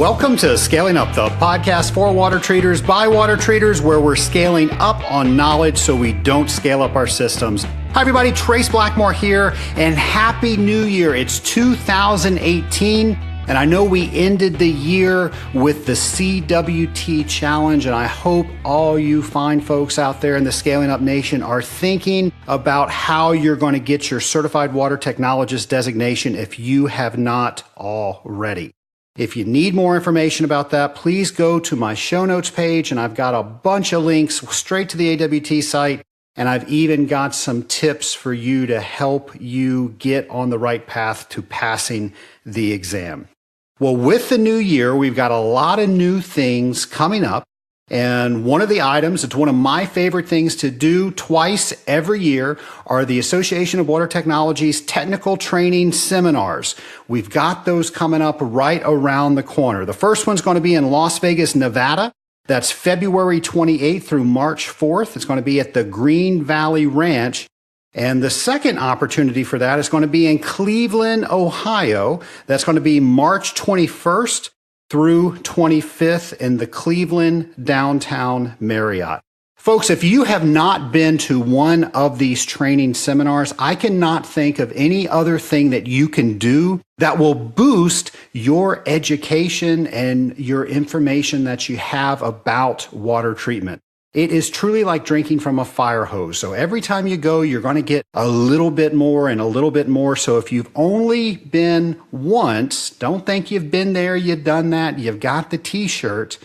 Welcome to Scaling Up, the podcast for water treaters by water treaters, where we're scaling up on knowledge so we don't scale up our systems. Hi everybody, Trace Blackmore here, and Happy New Year. It's 2018, and I know we ended the year with the CWT Challenge, and I hope all you fine folks out there in the Scaling Up Nation are thinking about how you're going to get your Certified Water Technologist designation if you have not already. If you need more information about that, please go to my show notes page, and I've got a bunch of links straight to the AWT site, and I've even got some tips for you to help you get on the right path to passing the exam. Well, with the new year, we've got a lot of new things coming up, and one of the items, it's one of my favorite things to do twice every year, are the Association of Water Technology's technical training seminars. We've got those coming up right around the corner. The first one's going to be in Las Vegas, Nevada. That's February 28th through March 4th. It's going to be at the Green Valley Ranch. And the second opportunity for that is going to be in Cleveland, Ohio. That's going to be March 21st through 25th in the Cleveland Downtown Marriott. Folks, if you have not been to one of these training seminars, I cannot think of any other thing that you can do that will boost your education and your information that you have about water treatment. It is truly like drinking from a fire hose. So every time you go, you're going to get a little bit more and a little bit more. So if you've only been once, don't think you've been there, you've done that, you've got the t-shirt.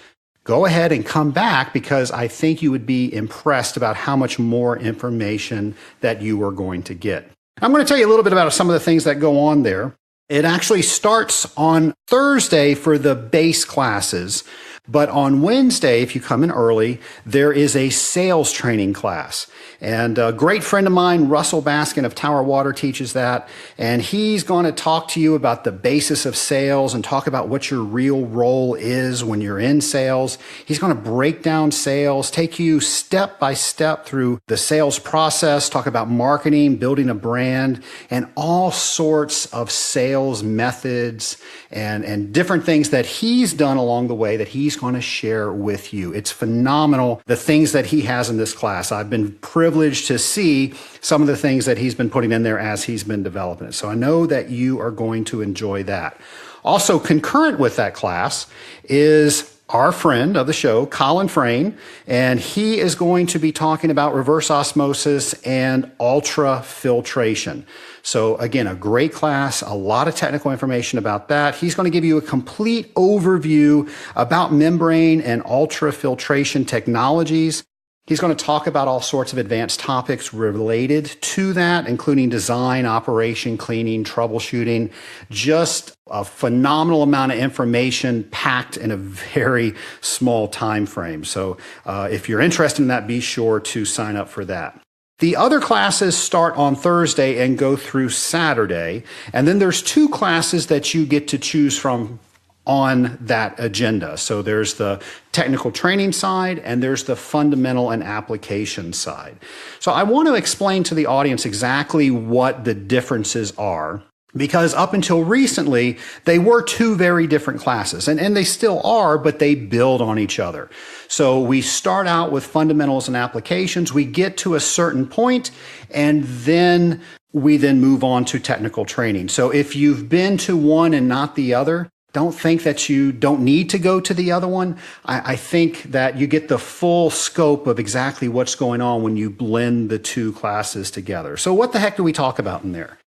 Go ahead and come back, because I think you would be impressed about how much more information that you are going to get. I'm going to tell you a little bit about some of the things that go on there. It actually starts on Thursday for the base classes, but on Wednesday, if you come in early, there is a sales training class. And a great friend of mine, Russell Baskin of Tower Water, teaches that. And he's going to talk to you about the basis of sales and talk about what your real role is when you're in sales. He's going to break down sales, take you step by step through the sales process, talk about marketing, building a brand, and all sorts of sales methods and different things that he's done along the way that he's going to share with you. It's phenomenal, the things that he has in this class. I've been privileged to see some of the things that he's been putting in there as he's been developing it. So I know that you are going to enjoy that. Also, concurrent with that class is our friend of the show, Colin Frayne, and he is going to be talking about reverse osmosis and ultrafiltration. So again, a great class, a lot of technical information about that. He's going to give you a complete overview about membrane and ultrafiltration technologies. He's going to talk about all sorts of advanced topics related to that, including design, operation, cleaning, troubleshooting. Just a phenomenal amount of information packed in a very small time frame. So if you're interested in that, be sure to sign up for that. The other classes start on Thursday and go through Saturday. And then there's two classes that you get to choose from on that agenda. So there's the technical training side and there's the fundamental and application side. So I want to explain to the audience exactly what the differences are, because up until recently, they were two very different classes, and they still are, but they build on each other. So we start out with fundamentals and applications, we get to a certain point, and then we move on to technical training. So if you've been to one and not the other, don't think that you don't need to go to the other one. I think that you get the full scope of exactly what's going on when you blend the two classes together. So what the heck do we talk about in there?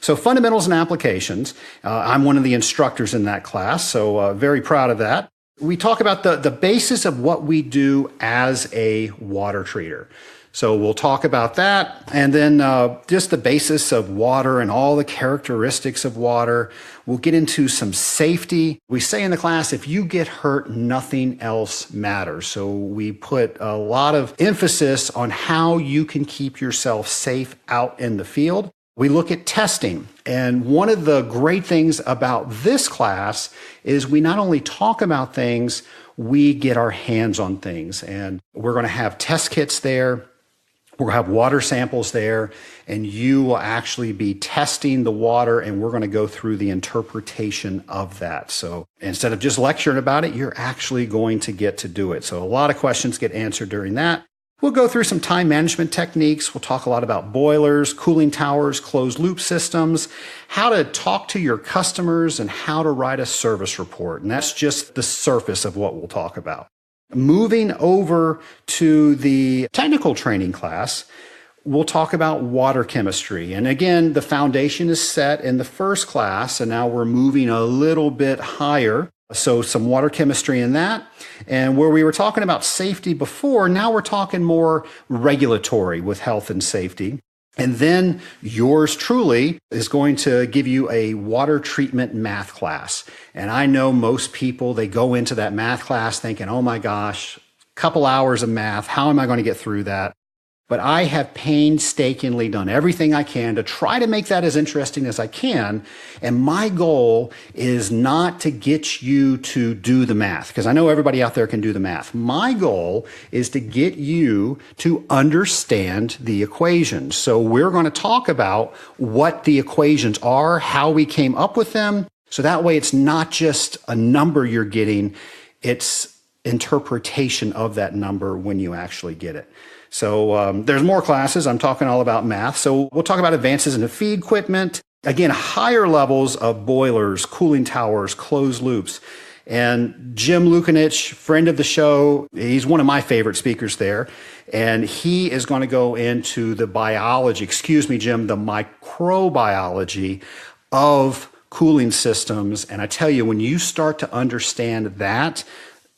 So fundamentals and applications, I'm one of the instructors in that class, so very proud of that. We talk about the basis of what we do as a water treater. So we'll talk about that, and then just the basis of water and all the characteristics of water. We'll get into some safety. We say in the class, if you get hurt, nothing else matters. So we put a lot of emphasis on how you can keep yourself safe out in the field. We look at testing, and one of the great things about this class is we not only talk about things, we get our hands on things, and we're going to have test kits there. We'll have water samples there, and you will actually be testing the water, and we're going to go through the interpretation of that. So instead of just lecturing about it, you're actually going to get to do it. So a lot of questions get answered during that. We'll go through some time management techniques. We'll talk a lot about boilers, cooling towers, closed loop systems, how to talk to your customers, and how to write a service report. And that's just the surface of what we'll talk about. Moving over to the technical training class, we'll talk about water chemistry. And again, the foundation is set in the first class, and now we're moving a little bit higher. So some water chemistry in that. And where we were talking about safety before, now we're talking more regulatory with health and safety. And then yours truly is going to give you a water treatment math class. And I know most people, they go into that math class thinking, oh my gosh, a couple hours of math, how am I going to get through that? But I have painstakingly done everything I can to try to make that as interesting as I can. And my goal is not to get you to do the math, because I know everybody out there can do the math. My goal is to get you to understand the equations. So we're going to talk about what the equations are, how we came up with them. So that way it's not just a number you're getting, it's interpretation of that number when you actually get it. So there's more classes. I'm talking all about math. So we'll talk about advances in the feed equipment. Again, higher levels of boilers, cooling towers, closed loops. And Jim Lukanich, friend of the show, he's one of my favorite speakers there. And he is going to go into the biology, Jim, the microbiology of cooling systems. And I tell you, when you start to understand that,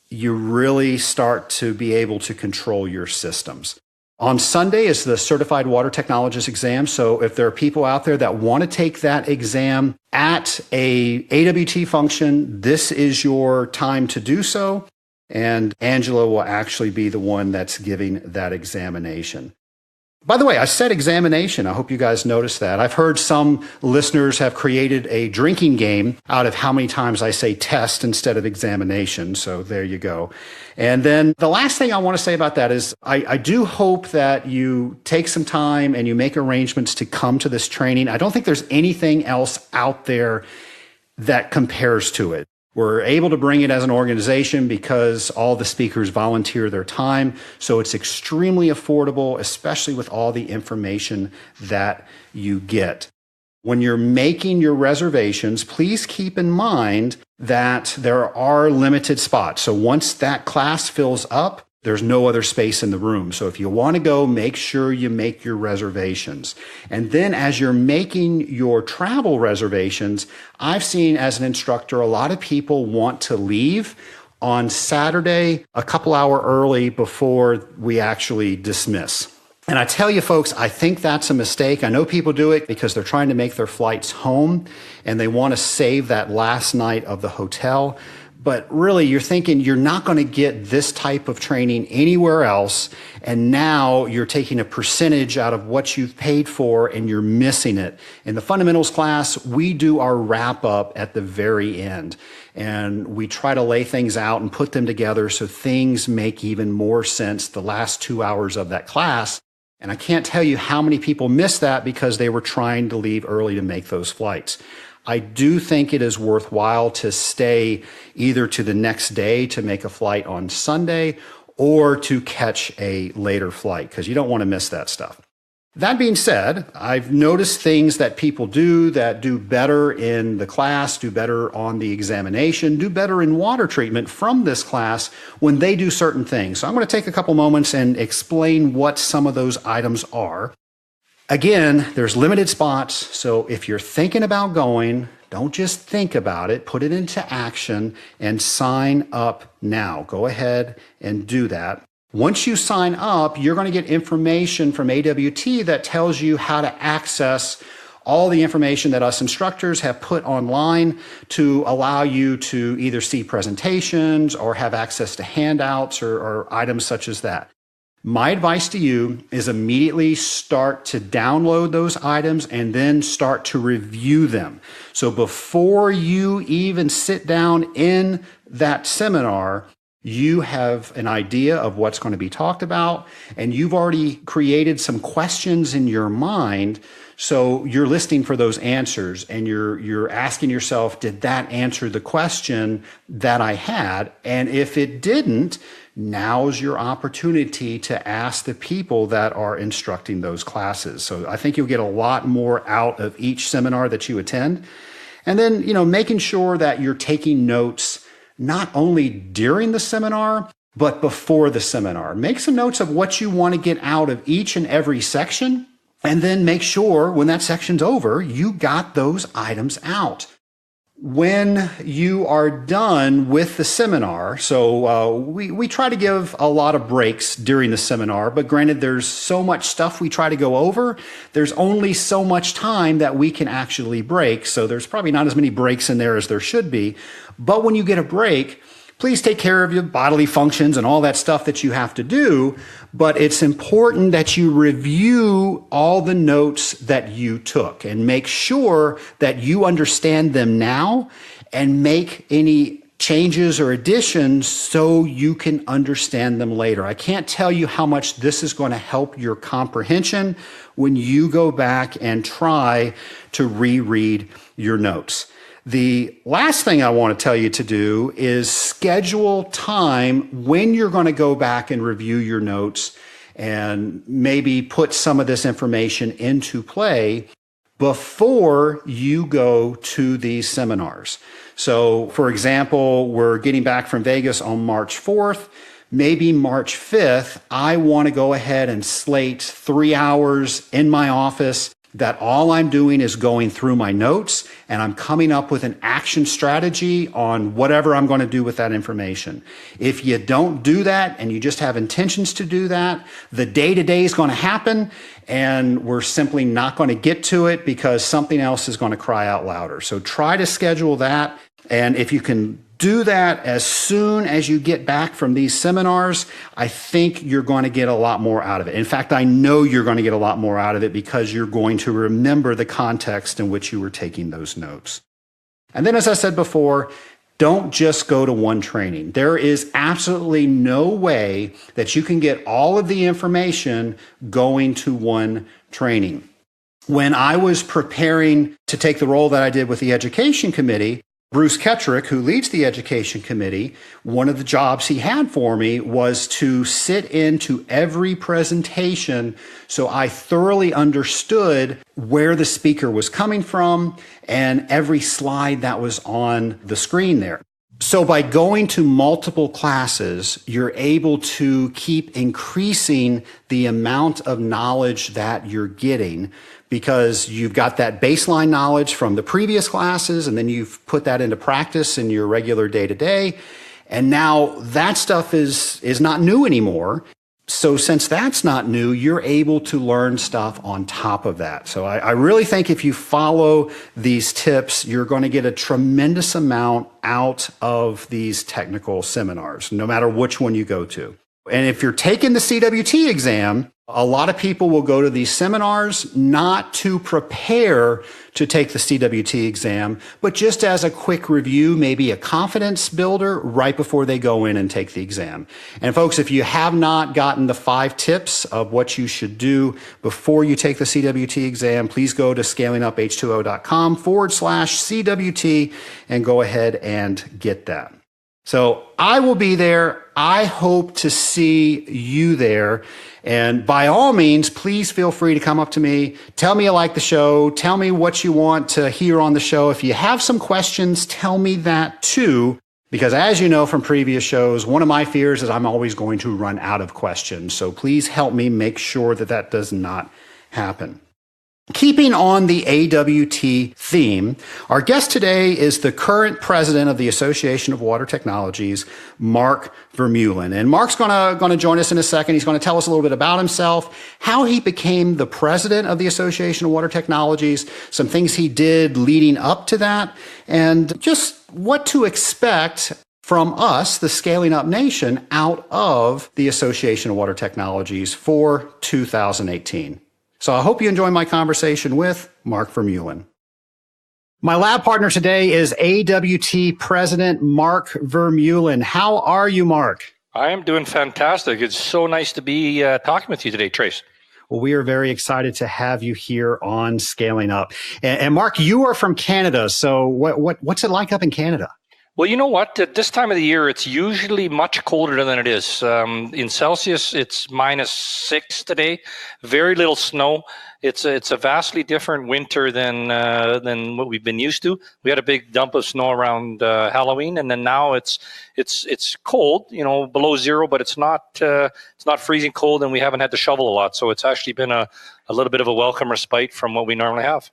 you really start to be able to control your systems. On Sunday is the Certified Water Technologist exam. So if there are people out there that want to take that exam at a AWT function, this is your time to do so. And Angela will actually be the one that's giving that examination. By the way, I said examination. I hope you guys noticed that. I've heard some listeners have created a drinking game out of how many times I say test instead of examination. So there you go. And then the last thing I want to say about that is I do hope that you take some time and you make arrangements to come to this training. I don't think there's anything else out there that compares to it. We're able to bring it as an organization because all the speakers volunteer their time. So it's extremely affordable, especially with all the information that you get. When you're making your reservations, please keep in mind that there are limited spots. So once that class fills up, there's no other space in the room. So if you want to go, make sure you make your reservations. And then as you're making your travel reservations, I've seen as an instructor, a lot of people want to leave on Saturday a couple hours early before we actually dismiss. And I tell you folks, I think that's a mistake. I know people do it because they're trying to make their flights home and they want to save that last night of the hotel. But really, you're thinking you're not going to get this type of training anywhere else. And now you're taking a percentage out of what you've paid for and you're missing it. In the fundamentals class, we do our wrap up at the very end. And we try to lay things out and put them together so things make even more sense the last 2 hours of that class. And I can't tell you how many people miss that because they were trying to leave early to make those flights. I do think it is worthwhile to stay either to the next day to make a flight on Sunday or to catch a later flight because you don't want to miss that stuff. That being said, I've noticed things that people do that do better in the class, do better on the examination, do better in water treatment from this class when they do certain things. So I'm going to take a couple moments and explain what some of those items are. Again, there's limited spots, so if you're thinking about going, don't just think about it, put it into action and sign up now. Go ahead and do that. Once you sign up, you're going to get information from AWT that tells you how to access all the information that us instructors have put online to allow you to either see presentations or have access to handouts or items such as that. My advice to you is immediately start to download those items and then start to review them. So before you even sit down in that seminar, You have an idea of what's going to be talked about, and you've already created some questions in your mind. So you're listening for those answers, and you're asking yourself, did that answer the question that I had? And if it didn't, now's your opportunity to ask the people that are instructing those classes. So I think you'll get a lot more out of each seminar that you attend. And then, making sure that you're taking notes not only during the seminar, but before the seminar. Make some notes of what you want to get out of each and every section, and then make sure when that section's over, you got those items out. When you are done with the seminar, so we try to give a lot of breaks during the seminar, but granted, there's so much stuff we try to go over, there's only so much time that we can actually break, so there's probably not as many breaks in there as there should be. But when you get a break, please take care of your bodily functions and all that stuff that you have to do, but it's important that you review all the notes that you took and make sure that you understand them now and make any changes or additions so you can understand them later. I can't tell you how much this is going to help your comprehension when you go back and try to reread your notes. The last thing I want to tell you to do is schedule time when you're going to go back and review your notes and maybe put some of this information into play before you go to these seminars. So, for example, we're getting back from Vegas on March 4th. Maybe March 5th, I want to go ahead and slate 3 hours in my office that all I'm doing is going through my notes and I'm coming up with an action strategy on whatever I'm going to do with that information. If you don't do that and you just have intentions to do that, the day-to-day is going to happen and we're simply not going to get to it because something else is going to cry out louder. So try to schedule that. And if you can do that as soon as you get back from these seminars, I think you're going to get a lot more out of it. In fact, I know you're going to get a lot more out of it because you're going to remember the context in which you were taking those notes. And then, as I said before, don't just go to one training. There is absolutely no way that you can get all of the information going to one training. When I was preparing to take the role that I did with the Education Committee, Bruce Kettrick, who leads the Education Committee, one of the jobs he had for me was to sit into every presentation so I thoroughly understood where the speaker was coming from and every slide that was on the screen there. So by going to multiple classes, you're able to keep increasing the amount of knowledge that you're getting because you've got that baseline knowledge from the previous classes, and then you've put that into practice in your regular day-to-day. And now that stuff is not new anymore. So since that's not new, you're able to learn stuff on top of that. So I really think if you follow these tips, you're going to get a tremendous amount out of these technical seminars, no matter which one you go to. And if you're taking the CWT exam, a lot of people will go to these seminars not to prepare to take the CWT exam, but just as a quick review, maybe a confidence builder right before they go in and take the exam. And folks, if you have not gotten the 5 tips of what you should do before you take the CWT exam, please go to scalinguph2o.com/CWT and go ahead and get that. So I will be there. I hope to see you there. And by all means, please feel free to come up to me. Tell me you like the show. Tell me what you want to hear on the show. If you have some questions, tell me that too. Because as you know from previous shows, one of my fears is I'm always going to run out of questions. So please help me make sure that that does not happen. Keeping on the AWT theme, our guest today is the current president of the Association of Water Technologies, Marc Vermeulen. And Marc's going to join us in a second. He's going to tell us a little bit about himself, how he became the president of the Association of Water Technologies, some things he did leading up to that, and just what to expect from us, the Scaling Up Nation, out of the Association of Water Technologies for 2018. So I hope you enjoy my conversation with Marc Vermeulen. My lab partner today is AWT President Marc Vermeulen. How are you, Marc? I am doing fantastic. It's so nice to be talking with you today, Trace. Well, we are very excited to have you here on Scaling Up. And Marc, you are from Canada. So what's it like up in Canada? Well, you know what? At this time of the year, it's usually much colder than it is. In Celsius, it's -6 today. Very little snow. It's a vastly different winter than what we've been used to. We had a big dump of snow around Halloween, and then now it's cold. Below zero, but it's not freezing cold, and we haven't had to shovel a lot. So it's actually been a little bit of a welcome respite from what we normally have.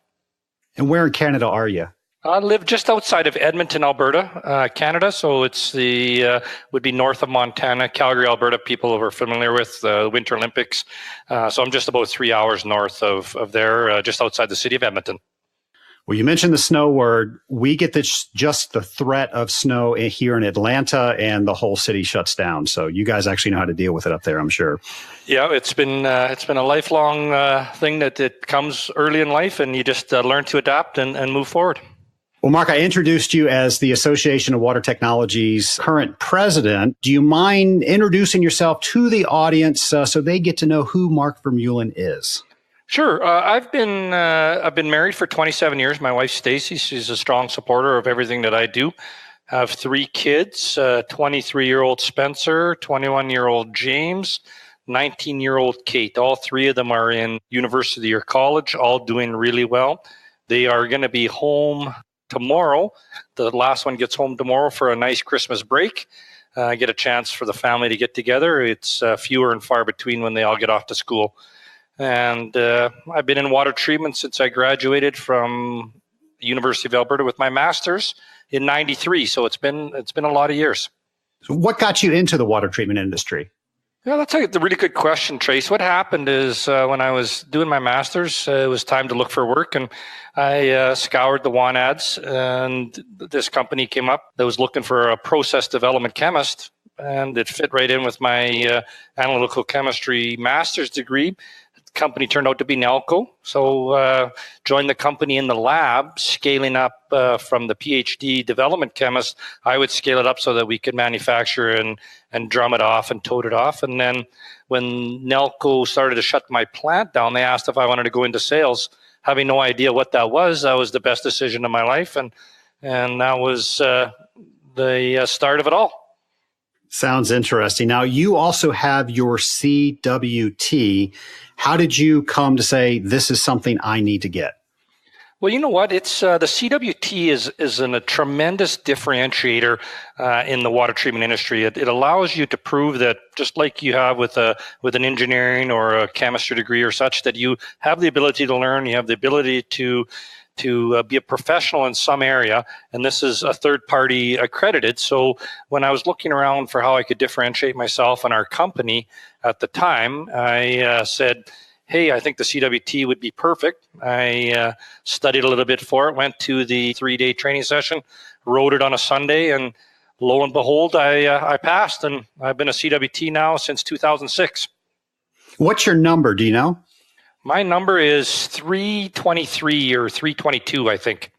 And where in Canada are you? I live just outside of Edmonton, Alberta, Canada. So it's would be north of Montana, Calgary, Alberta. People are familiar with the Winter Olympics. So I'm just about 3 hours north of there, just outside the city of Edmonton. Well, you mentioned the snow word. We get just the threat of snow here in Atlanta, and the whole city shuts down. So you guys actually know how to deal with it up there, I'm sure. Yeah, it's been a lifelong thing that it comes early in life, and you just learn to adapt and move forward. Well, Marc, I introduced you as the Association of Water Technology's current president. Do you mind introducing yourself to the audience so they get to know who Marc Vermeulen is? Sure. I've been married for 27 years. My wife, Stacy, she's a strong supporter of everything that I do. I have 3 kids, 23-year-old Spencer, 21-year-old James, 19-year-old Kate. All 3 of them are in university or college, all doing really well. They are going to be home tomorrow. The last one gets home tomorrow for a nice Christmas break. Get a chance for the family to get together. It's fewer and far between when they all get off to school. And I've been in water treatment since I graduated from the University of Alberta with my master's in '93. So it's been a lot of years. So what got you into the water treatment industry? Yeah, that's a really good question, Trace. What happened is when I was doing my master's, it was time to look for work, and I scoured the want ads, and this company came up that was looking for a process development chemist, and it fit right in with my analytical chemistry master's degree. The company turned out to be Nalco, so joined the company in the lab, scaling up from the PhD development chemist. I would scale it up so that we could manufacture and drum it off and tote it off. And then when Nalco started to shut my plant down, they asked if I wanted to go into sales. Having no idea what that was the best decision of my life, and that was the start of it all. Sounds interesting. Now, you also have your CWT. How did you come to say, this is something I need to get? Well, you know what? It's the CWT is a tremendous differentiator in the water treatment industry. It allows you to prove that, just like you have with an engineering or a chemistry degree or such, that you have the ability to learn, you have the ability to be a professional in some area, and this is a third party accredited. So when I was looking around for how I could differentiate myself and our company at the time, I said, hey, I think the CWT would be perfect. I studied a little bit for it, went to the 3-day training session, wrote it on a Sunday, and lo and behold, I passed, and I've been a CWT now since 2006. What's your number? Do you know? My number is 323 or 322, I think.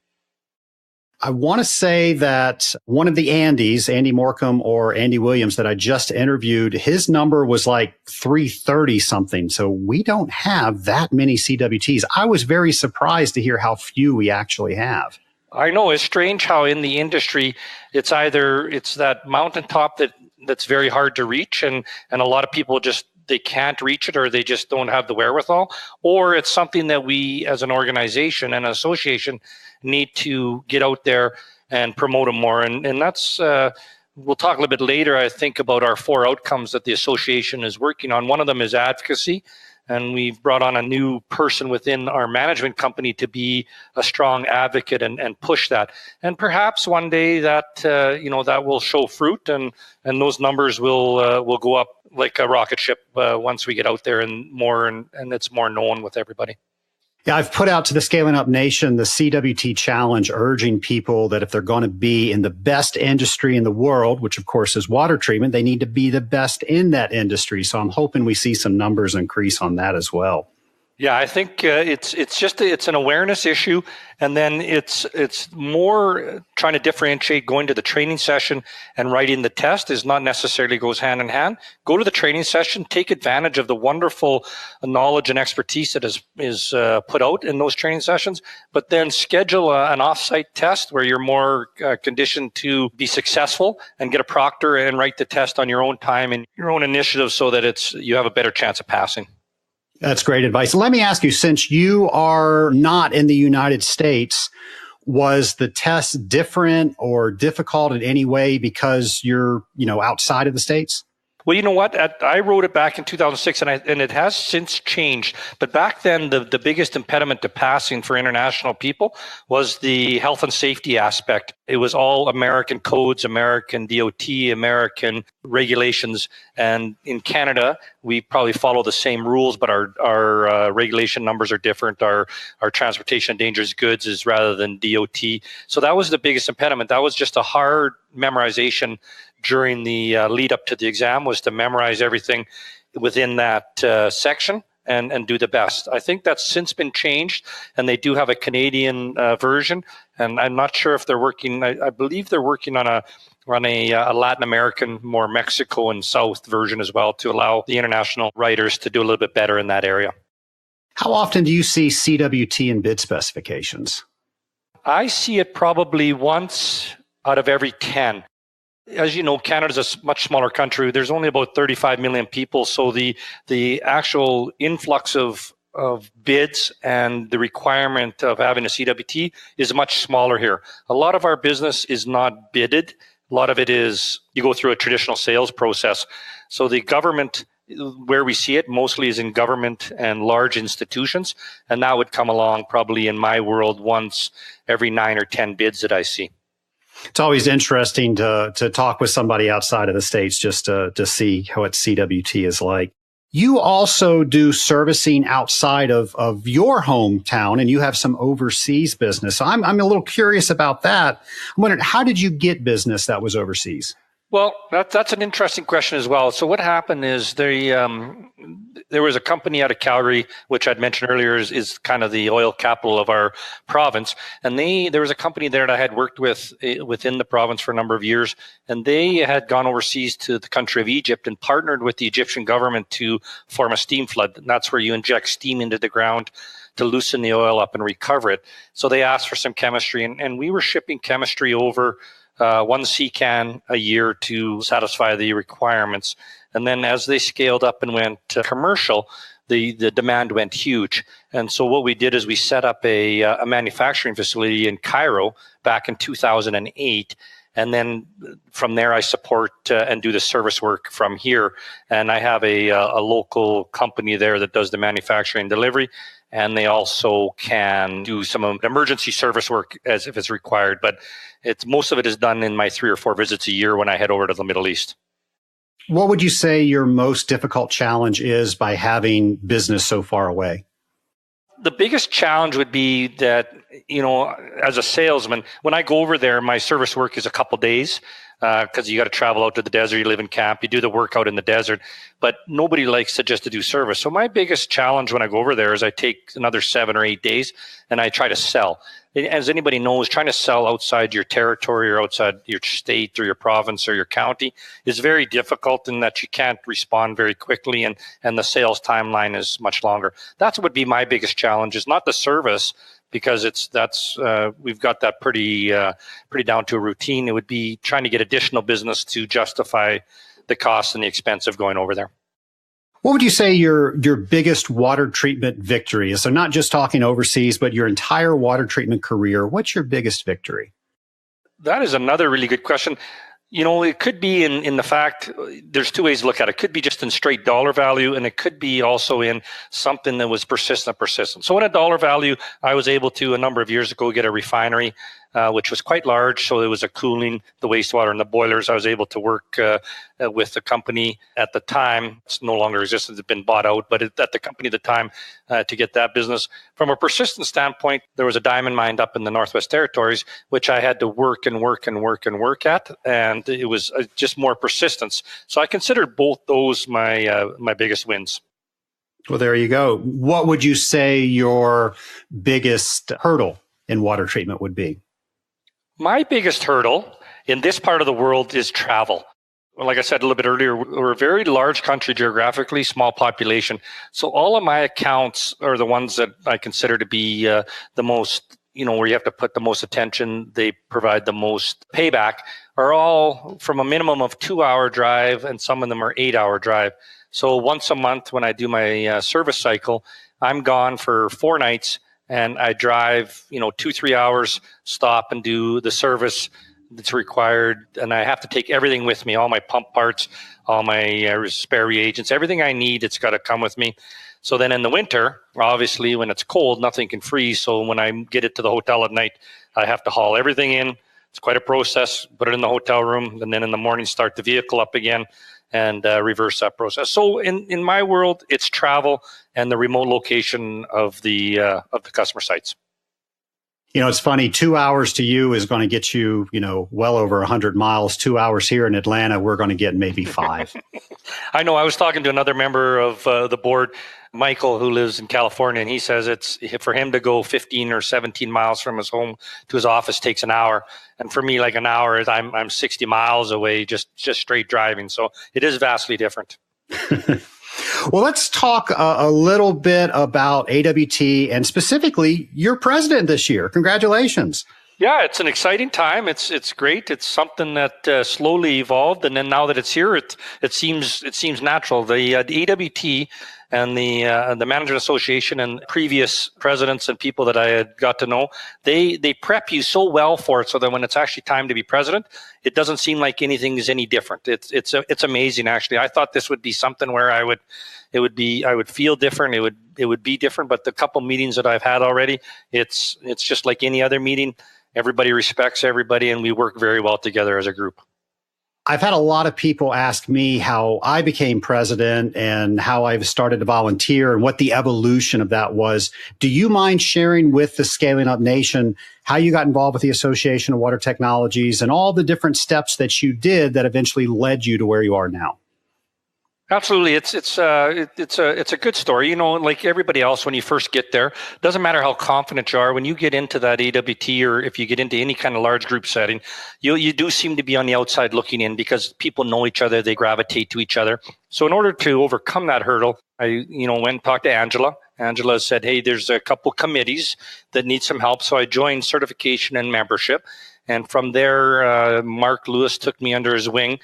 I want to say that one of the Andys, Andy Morcom or Andy Williams that I just interviewed, his number was like 330 something. So we don't have that many CWTs. I was very surprised to hear how few we actually have. I know. It's strange how in the industry, it's that mountaintop that's very hard to reach, and a lot of people they can't reach it, or they just don't have the wherewithal, or it's something that we as an organization and an association need to get out there and promote them more. And that's, we'll talk a little bit later, I think, about our 4 outcomes that the association is working on. One of them is advocacy. And we've brought on a new person within our management company to be a strong advocate and push that. And perhaps one day that that will show fruit, and those numbers will go up like a rocket ship once we get out there and it's more known with everybody. Yeah, I've put out to the Scaling Up Nation the CWT Challenge, urging people that if they're going to be in the best industry in the world, which of course is water treatment, they need to be the best in that industry. So I'm hoping we see some numbers increase on that as well. Yeah, I think it's an awareness issue, and then it's more trying to differentiate. Going to the training session and writing the test is not necessarily goes hand in hand. Go to the training session, take advantage of the wonderful knowledge and expertise that is put out in those training sessions, but then schedule an offsite test where you're more conditioned to be successful and get a proctor and write the test on your own time and your own initiative, so that you have a better chance of passing. That's great advice. Let me ask you, since you are not in the United States, was the test different or difficult in any way because you're, outside of the States? Well, you know what? I wrote it back in 2006, and it has since changed. But back then, the biggest impediment to passing for international people was the health and safety aspect. It was all American codes, American DOT, American regulations. And in Canada, we probably follow the same rules, but our regulation numbers are different. Our transportation of dangerous goods is rather than DOT. So that was the biggest impediment. That was just a hard memorization during the lead up to the exam, was to memorize everything within that section and do the best. I think that's since been changed, and they do have a Canadian version, and I'm not sure if they're working. I believe they're working on a Latin American, more Mexico and South version as well, to allow the international writers to do a little bit better in that area. How often do you see CWT in bid specifications? I see it probably once out of every 10. As you know, Canada's a much smaller country. There's only about 35 million people, so the actual influx of bids and the requirement of having a CWT is much smaller here. A lot of our business is not bidded. A lot of it is you go through a traditional sales process. So the government, where we see it mostly, is in government and large institutions, and that would come along probably in my world once every 9 or 10 bids that I see. It's always interesting to talk with somebody outside of the States just to see what CWT is like. You also do servicing outside of your hometown, and you have some overseas business. So I'm a little curious about that. I'm wondering, how did you get business that was overseas? Well, that's an interesting question as well. So what happened is there was a company out of Calgary, which I'd mentioned earlier is kind of the oil capital of our province. And there was a company there that I had worked with within the province for a number of years. And they had gone overseas to the country of Egypt and partnered with the Egyptian government to form a steam flood. And that's where you inject steam into the ground to loosen the oil up and recover it. So they asked for some chemistry, and we were shipping chemistry over one C-can a year to satisfy the requirements. And then as they scaled up and went commercial, the demand went huge. And so what we did is we set up a manufacturing facility in Cairo back in 2008. And then from there, I support and do the service work from here. And I have a local company there that does the manufacturing and delivery. And they also can do some emergency service work as if it's required. But most of it is done in my 3 or 4 visits a year when I head over to the Middle East. What would you say your most difficult challenge is by having business so far away? The biggest challenge would be that, as a salesman, when I go over there, my service work is a couple days because you got to travel out to the desert, you live in camp, you do the work out in the desert, but nobody likes to just to do service. So my biggest challenge when I go over there is I take another 7 or 8 days and I try to sell. As anybody knows, trying to sell outside your territory or outside your state or your province or your county is very difficult in that you can't respond very quickly and the sales timeline is much longer. That would be my biggest challenge, is not the service, because we've got that pretty down to a routine. It would be trying to get additional business to justify the cost and the expense of going over there. What would you say your biggest water treatment victory is? So not just talking overseas, but your entire water treatment career. What's your biggest victory? That is another really good question. It could be in the fact, there's 2 ways to look at it. It could be just in straight dollar value, and it could be also in something that was persistent. So in a dollar value, I was able to, a number of years ago, get a refinery, which was quite large. So it was a cooling, the wastewater and the boilers. I was able to work with the company at the time. It's no longer existent. It's been bought out, but at the company at the time to get that business. From a persistent standpoint, there was a diamond mine up in the Northwest Territories, which I had to work at. And it was just more persistence. So I considered both those my biggest wins. Well, there you go. What would you say your biggest hurdle in water treatment would be? My biggest hurdle in this part of the world is travel. Like I said a little bit earlier, we're a very large country geographically, small population. So all of my accounts are the ones that I consider to be the most, where you have to put the most attention, they provide the most payback, are all from a minimum of 2-hour drive, and some of them are 8-hour drive. So once a month when I do my service cycle, I'm gone for 4 nights and I drive, 2-3 hours, stop and do the service that's required. And I have to take everything with me, all my pump parts, all my spare reagents, everything I need, it's got to come with me. So then in the winter, obviously when it's cold, nothing can freeze. So when I get it to the hotel at night, I have to haul everything in. It's quite a process, put it in the hotel room, and then in the morning start the vehicle up again and reverse that process. So in my world, it's travel and the remote location of the customer sites. It's funny, 2 hours to you is going to get you, well over 100 miles. 2 hours here in Atlanta, we're going to get maybe 5. I know. I was talking to another member of the board, Michael, who lives in California, and he says it's for him to go 15 or 17 miles from his home to his office takes an hour. And for me, like an hour is I'm 60 miles away, just straight driving. So it is vastly different. Well, let's talk a little bit about AWT and specifically your president this year. Congratulations. Yeah, it's an exciting time. It's great. It's something that slowly evolved, and then now that it's here, it seems natural. The AWT and the Management Association and previous presidents and people that I had got to know, they prep you so well for it, so that when it's actually time to be president, it doesn't seem like anything is any different. It's amazing, actually. I thought this would be something where I would feel different. It would be different. But the couple meetings that I've had already, it's just like any other meeting. Everybody respects everybody, and we work very well together as a group. I've had a lot of people ask me how I became president and how I've started to volunteer and what the evolution of that was. Do you mind sharing with the Scaling Up Nation how you got involved with the Association of Water Technologies and all the different steps that you did that eventually led you to where you are now? Absolutely, it's a good story. Like everybody else, when you first get there, doesn't matter how confident you are. When you get into that AWT, or if you get into any kind of large group setting, you do seem to be on the outside looking in, because people know each other, they gravitate to each other. So in order to overcome that hurdle, I went and talked to Angela. Angela said, "Hey, there's a couple committees that need some help." So I joined certification and membership, and from there, Mark Lewis took me under his wing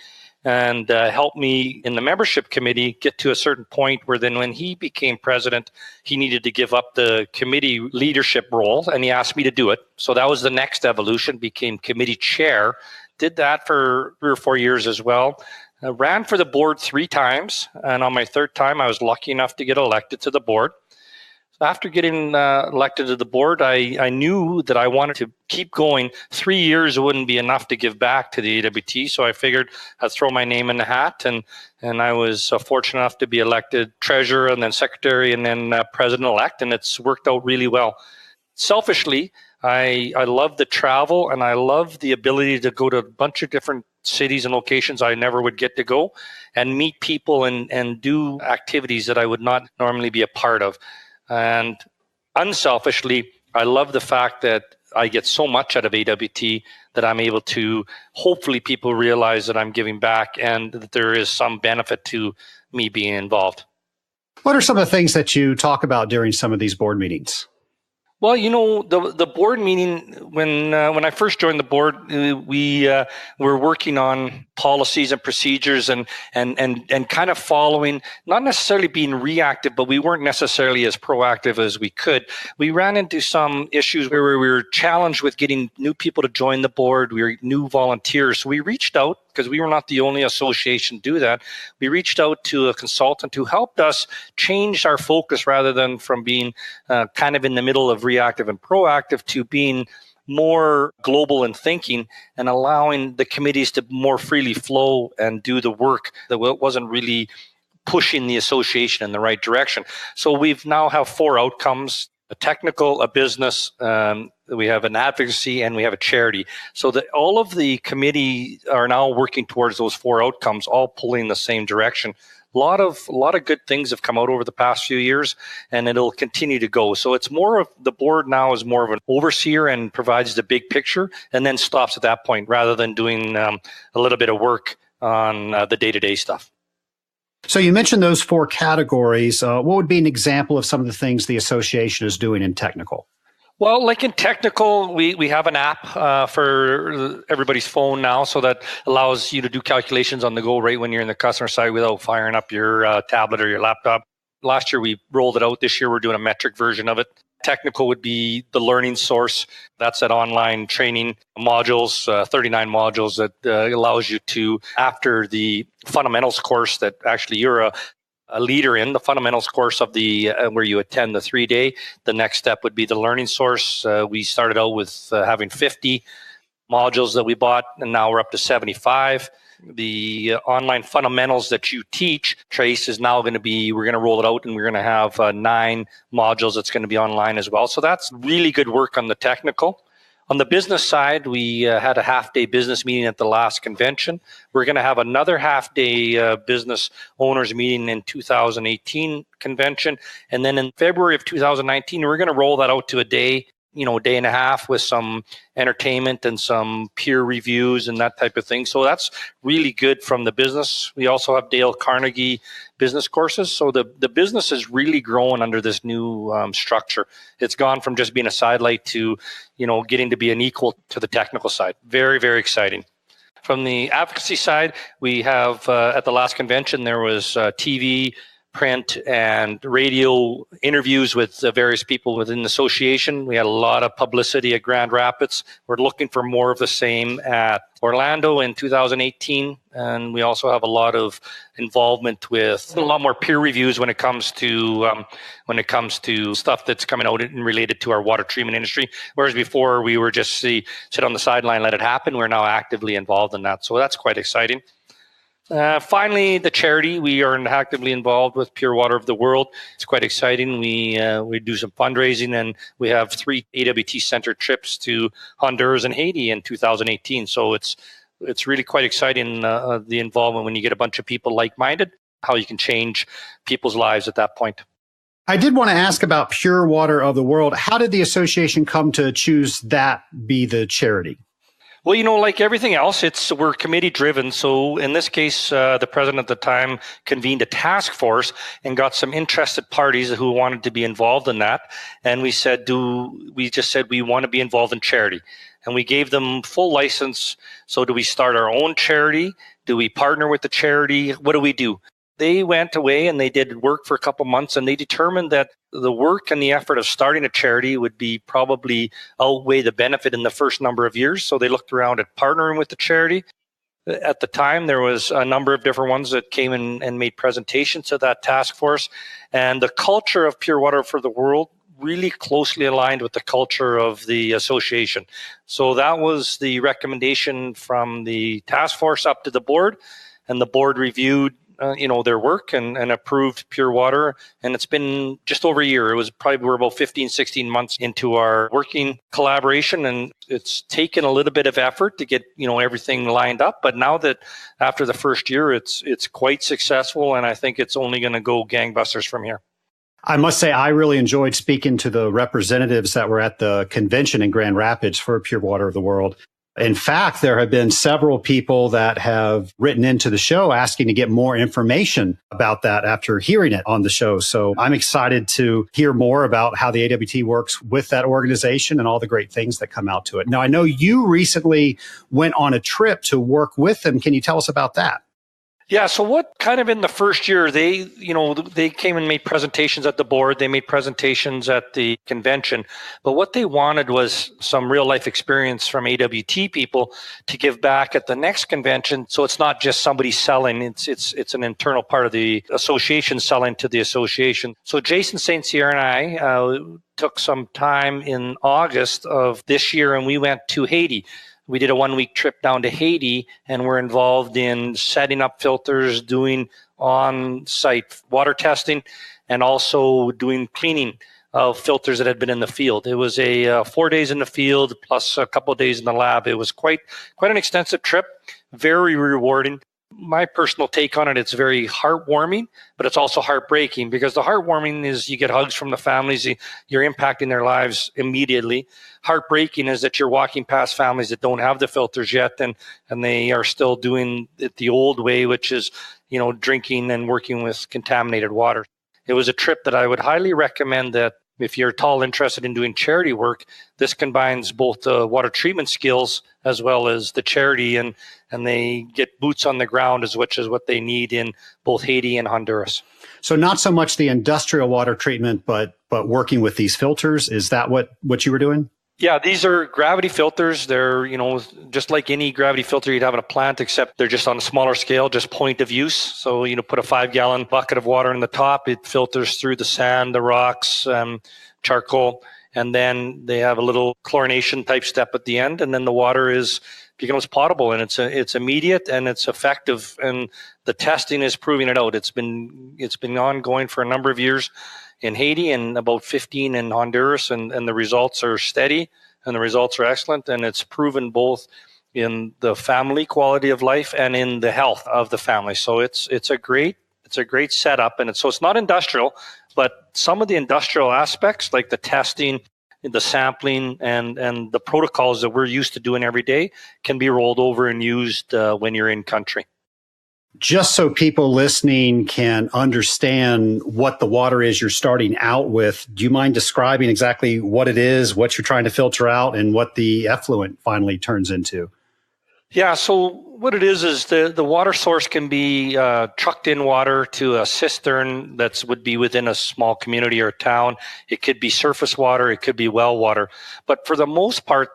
and helped me in the membership committee get to a certain point where then when he became president, he needed to give up the committee leadership role, and he asked me to do it. So that was the next evolution, became committee chair. Did that for 3 or 4 years as well. Ran for the board 3 times, and on my 3rd time, I was lucky enough to get elected to the board. After getting elected to the board, I knew that I wanted to keep going. 3 years wouldn't be enough to give back to the AWT, so I figured I'd throw my name in the hat, and I was fortunate enough to be elected treasurer and then secretary and then president-elect, and it's worked out really well. Selfishly, I love the travel, and I love the ability to go to a bunch of different cities and locations I never would get to go and meet people and do activities that I would not normally be a part of. And unselfishly, I love the fact that I get so much out of AWT that I'm able to, hopefully people realize that I'm giving back and that there is some benefit to me being involved. What are some of the things that you talk about during some of these board meetings? Well, the board meeting, when I first joined the board, we were working on policies and procedures and kind of following, not necessarily being reactive, but we weren't necessarily as proactive as we could. We ran into some issues where we were challenged with getting new people to join the board. We were new volunteers. So we reached out, because we were not the only association to do that. We reached out to a consultant who helped us change our focus, rather than from being kind of in the middle of reactive and proactive to being more global in thinking and allowing the committees to more freely flow and do the work that wasn't really pushing the association in the right direction. So we've now have 4 outcomes: a technical, a business, we have an advocacy, and we have a charity. So that all of the committee are now working towards those 4 outcomes, all pulling in the same direction, a lot of good things have come out over the past few years, and it'll continue to go. So it's more of the board now is more of an overseer and provides the big picture, and then stops at that point rather than doing a little bit of work on the day-to-day stuff. So you mentioned those four categories. What would be an example of some of the things the association is doing in technical? Well, like in technical, we have an app for everybody's phone now, so that allows you to do calculations on the go right when you're in the customer side without firing up your tablet or your laptop. Last year, we rolled it out. This year, we're doing a metric version of it. Technical would be the learning source. That's that online training modules, 39 modules that allows you to, after the fundamentals course that actually you're a leader in, the fundamentals course of the where you attend the 3-day. The next step would be the learning source. We started out with having 50 modules that we bought, and now we're up to 75. The online fundamentals that you teach, Trace, is now going to be, we're going to roll it out, and we're going to have 9 modules that's going to be online as well. So that's really good work on the technical. On the business side, we had a half-day business meeting at the last convention. We're going to have another half-day business owners meeting in 2018 convention. And then in February of 2019, we're going to roll that out to a day and a half with some entertainment and some peer reviews and that type of thing. So that's really good from the business. We also have Dale Carnegie business courses. So the business is really growing under this new structure. It's gone from just being a sidelight to, getting to be an equal to the technical side. Very, very exciting. From the advocacy side, we have at the last convention, there was TV, print, and radio interviews with various people within the association. We had a lot of publicity at Grand Rapids. We're looking for more of the same at Orlando in 2018, and we also have a lot of involvement with a lot more peer reviews when it comes to stuff that's coming out and related to our water treatment industry. Whereas before we were just sit on the sideline, let it happen. We're now actively involved in that, so that's quite exciting. Finally, the charity. We are actively involved with Pure Water of the World. It's quite exciting. We do some fundraising, and we have 3 AWT Center trips to Honduras and Haiti in 2018. So it's really quite exciting, the involvement when you get a bunch of people like-minded, how you can change people's lives at that point. I did want to ask about Pure Water of the World. How did the association come to choose that be the charity? Well, like everything else, we're committee driven. So in this case, the president at the time convened a task force and got some interested parties who wanted to be involved in that. And we just said we want to be involved in charity. And we gave them full license. So do we start our own charity? Do we partner with the charity? What do we do? They went away and they did work for a couple months, and they determined that the work and the effort of starting a charity would be probably outweigh the benefit in the first number of years. So they looked around at partnering with the charity. At the time, there was a number of different ones that came in and made presentations to that task force. And the culture of Pure Water for the World really closely aligned with the culture of the association. So that was the recommendation from the task force up to the board, and the board reviewed their work and approved Pure Water. And it's been just over a year. We're about 15, 16 months into our working collaboration, and it's taken a little bit of effort to get, everything lined up. But now that after the first year, it's quite successful, and I think it's only going to go gangbusters from here. I must say, I really enjoyed speaking to the representatives that were at the convention in Grand Rapids for Pure Water of the World. In fact, there have been several people that have written into the show asking to get more information about that after hearing it on the show. So I'm excited to hear more about how the AWT works with that organization and all the great things that come out to it. Now, I know you recently went on a trip to work with them. Can you tell us about that? Yeah, so what kind of in the first year, they came and made presentations at the board, they made presentations at the convention, but what they wanted was some real life experience from AWT people to give back at the next convention. So it's not just somebody selling, it's an internal part of the association selling to the association. So Jason St. Cyr and I took some time in August of this year, and we went to Haiti. We did a 1-week trip down to Haiti, and we're involved in setting up filters, doing on-site water testing, and also doing cleaning of filters that had been in the field. It was a 4 days in the field plus a couple of days in the lab. It was quite an extensive trip, very rewarding. My personal take on it, it's very heartwarming, but it's also heartbreaking, because the heartwarming is you get hugs from the families, you're impacting their lives immediately. Heartbreaking is that you're walking past families that don't have the filters yet, and they are still doing it the old way, which is, drinking and working with contaminated water. It was a trip that I would highly recommend, that if you're at all interested in doing charity work, this combines both the water treatment skills as well as the charity, and they get boots on the ground, which is what they need in both Haiti and Honduras. So not so much the industrial water treatment, but working with these filters. Is that what you were doing? Yeah, these are gravity filters. They're, just like any gravity filter you'd have in a plant, except they're just on a smaller scale, just point of use. So, put a 5-gallon bucket of water in the top. It filters through the sand, the rocks, charcoal, and then they have a little chlorination type step at the end, and then the water becomes potable, and it's immediate and it's effective. And the testing is proving it out. It's been ongoing for a number of years in Haiti and about 15 in Honduras, and the results are steady and the results are excellent, and it's proven both in the family quality of life and in the health of the family. So it's a great setup, and it's not industrial, but some of the industrial aspects like the testing, the sampling, and the protocols that we're used to doing every day can be rolled over and used when you're in country. Just so people listening can understand what the water is you're starting out with, do you mind describing exactly what it is, what you're trying to filter out, and what the effluent finally turns into? Yeah, so what it is the water source can be trucked in water to a cistern that would be within a small community or town. It could be surface water, it could be well water. But for the most part,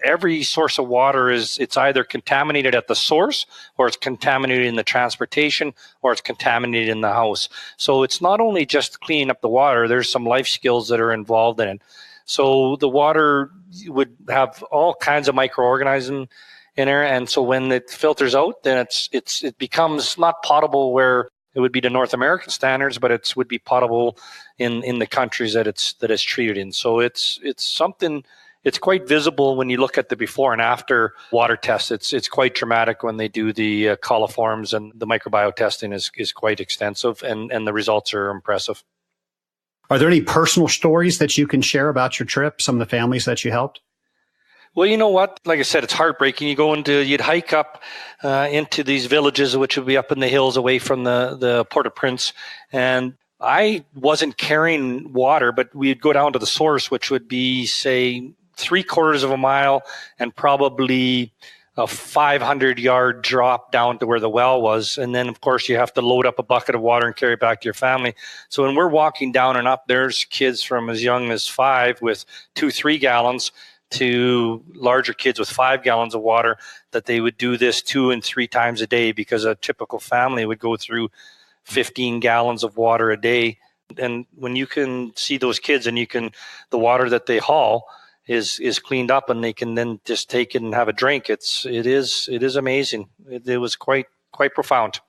every source of water it's either contaminated at the source, or it's contaminated in the transportation, or it's contaminated in the house. So it's not only just cleaning up the water, there's some life skills that are involved in it. So the water would have all kinds of microorganisms in there, and so when it filters out, then it becomes not potable where it would be to North American standards, but it would be potable in the countries that it's treated in. So it's something. It's quite visible when you look at the before and after water tests. It's quite dramatic when they do the coliforms, and the microbiome testing is quite extensive, and the results are impressive. Are there any personal stories that you can share about your trip, some of the families that you helped? Well, you know what? Like I said, it's heartbreaking. You'd hike up into these villages, which would be up in the hills away from the Port-au-Prince, and I wasn't carrying water, but we'd go down to the source, which would be, say, 3/4 of a mile and probably a 500-yard drop down to where the well was. And then, of course, you have to load up a bucket of water and carry it back to your family. So when we're walking down and up, there's kids from as young as 5 with 2-3 gallons to larger kids with 5 gallons of water, that they would do this 2 and 3 times a day, because a typical family would go through 15 gallons of water a day. And when you can see those kids, and the water that they haul is cleaned up, and they can then just take it and have a drink. It is amazing. It was quite profound.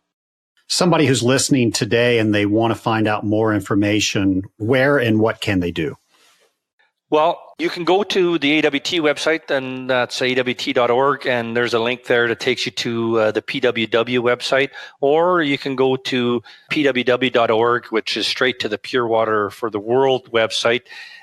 Somebody who's listening today and they want to find out more information, where and what can they do? Well, you can go to the AWT website, and that's awt.org, and there's a link there that takes you to the PWW website, or you can go to pww.org, which is straight to the Pure Water for the World website.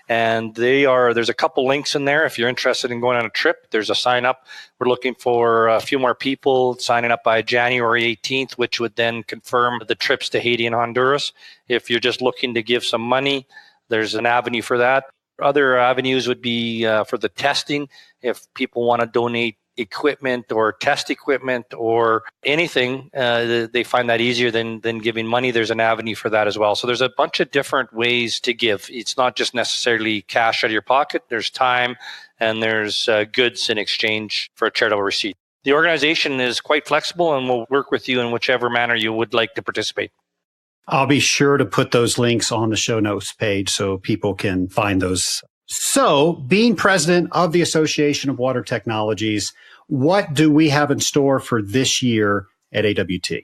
And there's a couple links in there. If you're interested in going on a trip, there's a sign up. We're looking for a few more people signing up by January 18th, which would then confirm the trips to Haiti and Honduras. If you're just looking to give some money, there's an avenue for that. Other avenues would be for the testing. If people want to donate equipment or test equipment or anything, they find that easier than giving money. There's an avenue for that as well. So there's a bunch of different ways to give. It's not just necessarily cash out of your pocket. There's time, and there's goods in exchange for a charitable receipt. The organization is quite flexible, and will work with you in whichever manner you would like to participate. I'll be sure to put those links on the show notes page so people can find those. So, being president of the Association of Water Technologies, what do we have in store for this year at AWT?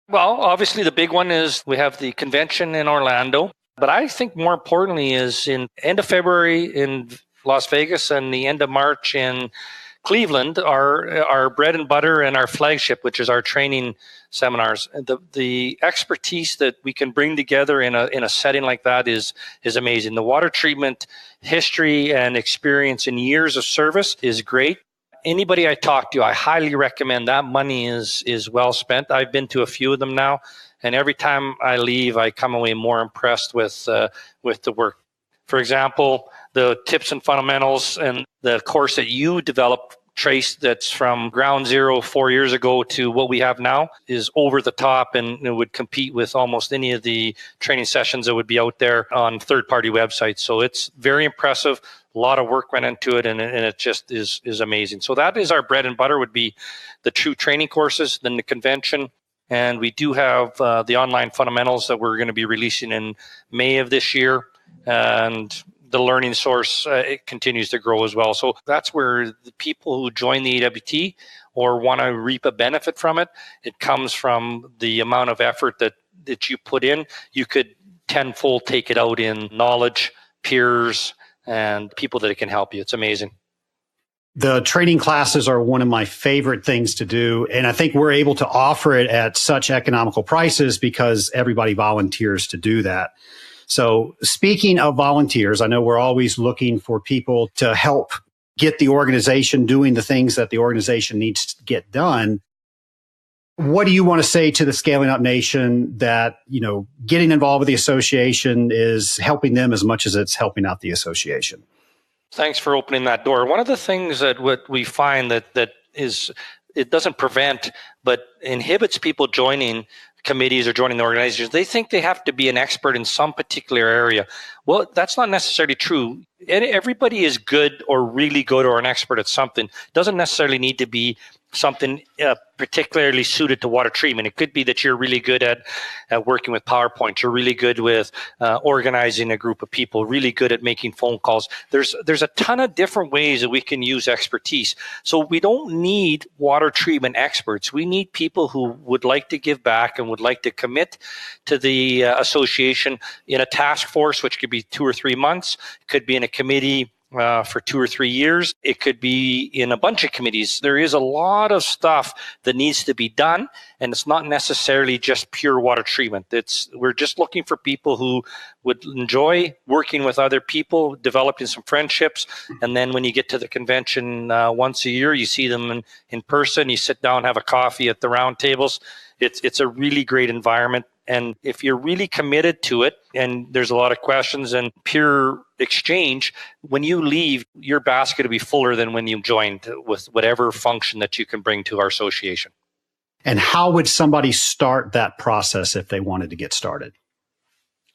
Well, obviously the big one is we have the convention in Orlando, but I think more importantly is in end of February in Las Vegas and the end of March in Cleveland, our bread and butter and our flagship, which is our training seminars. The expertise that we can bring together in a setting like that is amazing. The water treatment history and experience in years of service is great. Anybody I talk to, I highly recommend. That money is well spent. I've been to a few of them now, and every time I leave, I come away more impressed with the work. For example, the tips and fundamentals and the course that you developed, Trace, that's from ground zero 4 years ago to what we have now is over the top, and it would compete with almost any of the training sessions that would be out there on third-party websites. So it's very impressive. A lot of work went into it, and it just is amazing. So that is our bread and butter, would be the true training courses, then the convention. And we do have the online fundamentals that we're going to be releasing in May of this year. And the learning source, it continues to grow as well. So that's where the people who join the AWT or want to reap a benefit from it, it comes from the amount of effort that you put in. You could tenfold take it out in knowledge, peers, and people that can help you. It's amazing. The training classes are one of my favorite things to do. And I think we're able to offer it at such economical prices because everybody volunteers to do that. So speaking of volunteers, I know we're always looking for people to help get the organization doing the things that the organization needs to get done. What do you want to say to the Scaling Up Nation that, getting involved with the association is helping them as much as it's helping out the association? Thanks for opening that door. One of the things that what we find that is, it doesn't prevent, but inhibits people joining committees or joining the organizations. They think they have to be an expert in some particular area. Well, that's not necessarily true. Everybody is good or really good or an expert at something. It doesn't necessarily need to be something particularly suited to water treatment. It could be that you're really good at working with PowerPoint. You're really good with organizing a group of people, really good at making phone calls. There's a ton of different ways that we can use expertise. So we don't need water treatment experts. We need people who would like to give back and would like to commit to the association in a task force, which could be 2 or 3 months. It could be in a committee for 2 or 3 years. It could be in a bunch of committees. There is a lot of stuff that needs to be done, and it's not necessarily just pure water treatment. We're just looking for people who would enjoy working with other people, developing some friendships, and then when you get to the convention once a year, you see them in person, you sit down, have a coffee at the round tables. It's a really great environment. And if you're really committed to it, and there's a lot of questions and peer exchange, when you leave, your basket will be fuller than when you joined with whatever function that you can bring to our association. And how would somebody start that process if they wanted to get started?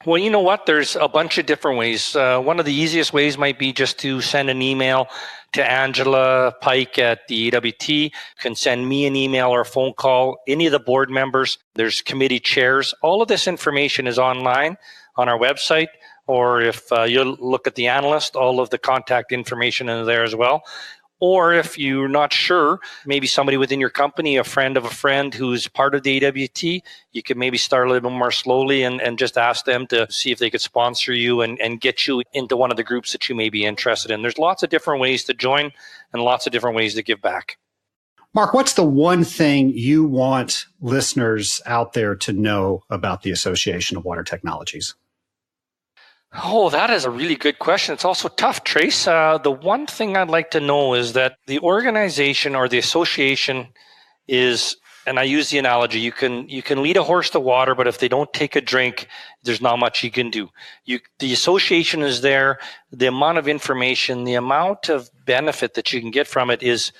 Well, you know what? There's a bunch of different ways. One of the easiest ways might be just to send an email to Angela Pike at the AWT. You can send me an email or a phone call, any of the board members. There's committee chairs. All of this information is online on our website, or if you look at the analyst, all of the contact information is there as well. Or if you're not sure, maybe somebody within your company, a friend of a friend who's part of the AWT, you could maybe start a little bit more slowly and just ask them to see if they could sponsor you and get you into one of the groups that you may be interested in. There's lots of different ways to join and lots of different ways to give back. Marc, what's the one thing you want listeners out there to know about the Association of Water Technologies? Oh, that is a really good question. It's also tough, Trace. The one thing I'd like to know is that the organization or the association is, and I use the analogy, you can lead a horse to water, but if they don't take a drink, there's not much you can do. The association is there. The amount of information, the amount of benefit that you can get from it is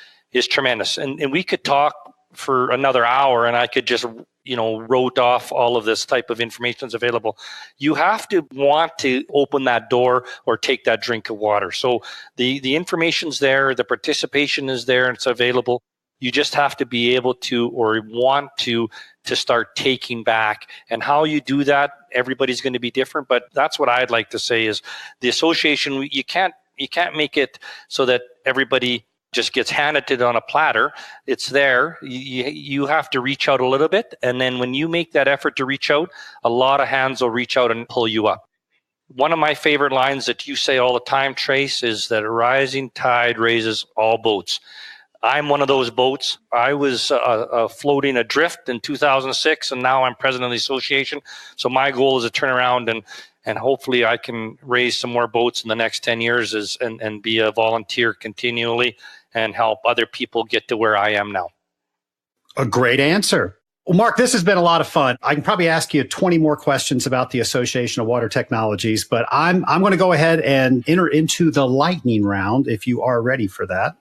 tremendous. And we could talk for another hour and I could just wrote off all of this type of information that's available. You have to want to open that door or take that drink of water. So the information's there, the participation is there, and it's available. You just have to be able to or want to start taking back. And how you do that, everybody's going to be different. But that's what I'd like to say is the association, you can't make it so that everybody just gets handed it on a platter. It's there. You have to reach out a little bit. And then when you make that effort to reach out, a lot of hands will reach out and pull you up. One of my favorite lines that you say all the time, Trace, is that a rising tide raises all boats. I'm one of those boats. I was floating adrift in 2006, and now I'm president of the association. So my goal is to turn around and hopefully I can raise some more boats in the next 10 years and be a volunteer continually and help other people get to where I am now. A great answer. Well, Marc, this has been a lot of fun. I can probably ask you 20 more questions about the Association of Water Technologies, but I'm going to go ahead and enter into the lightning round if you are ready for that.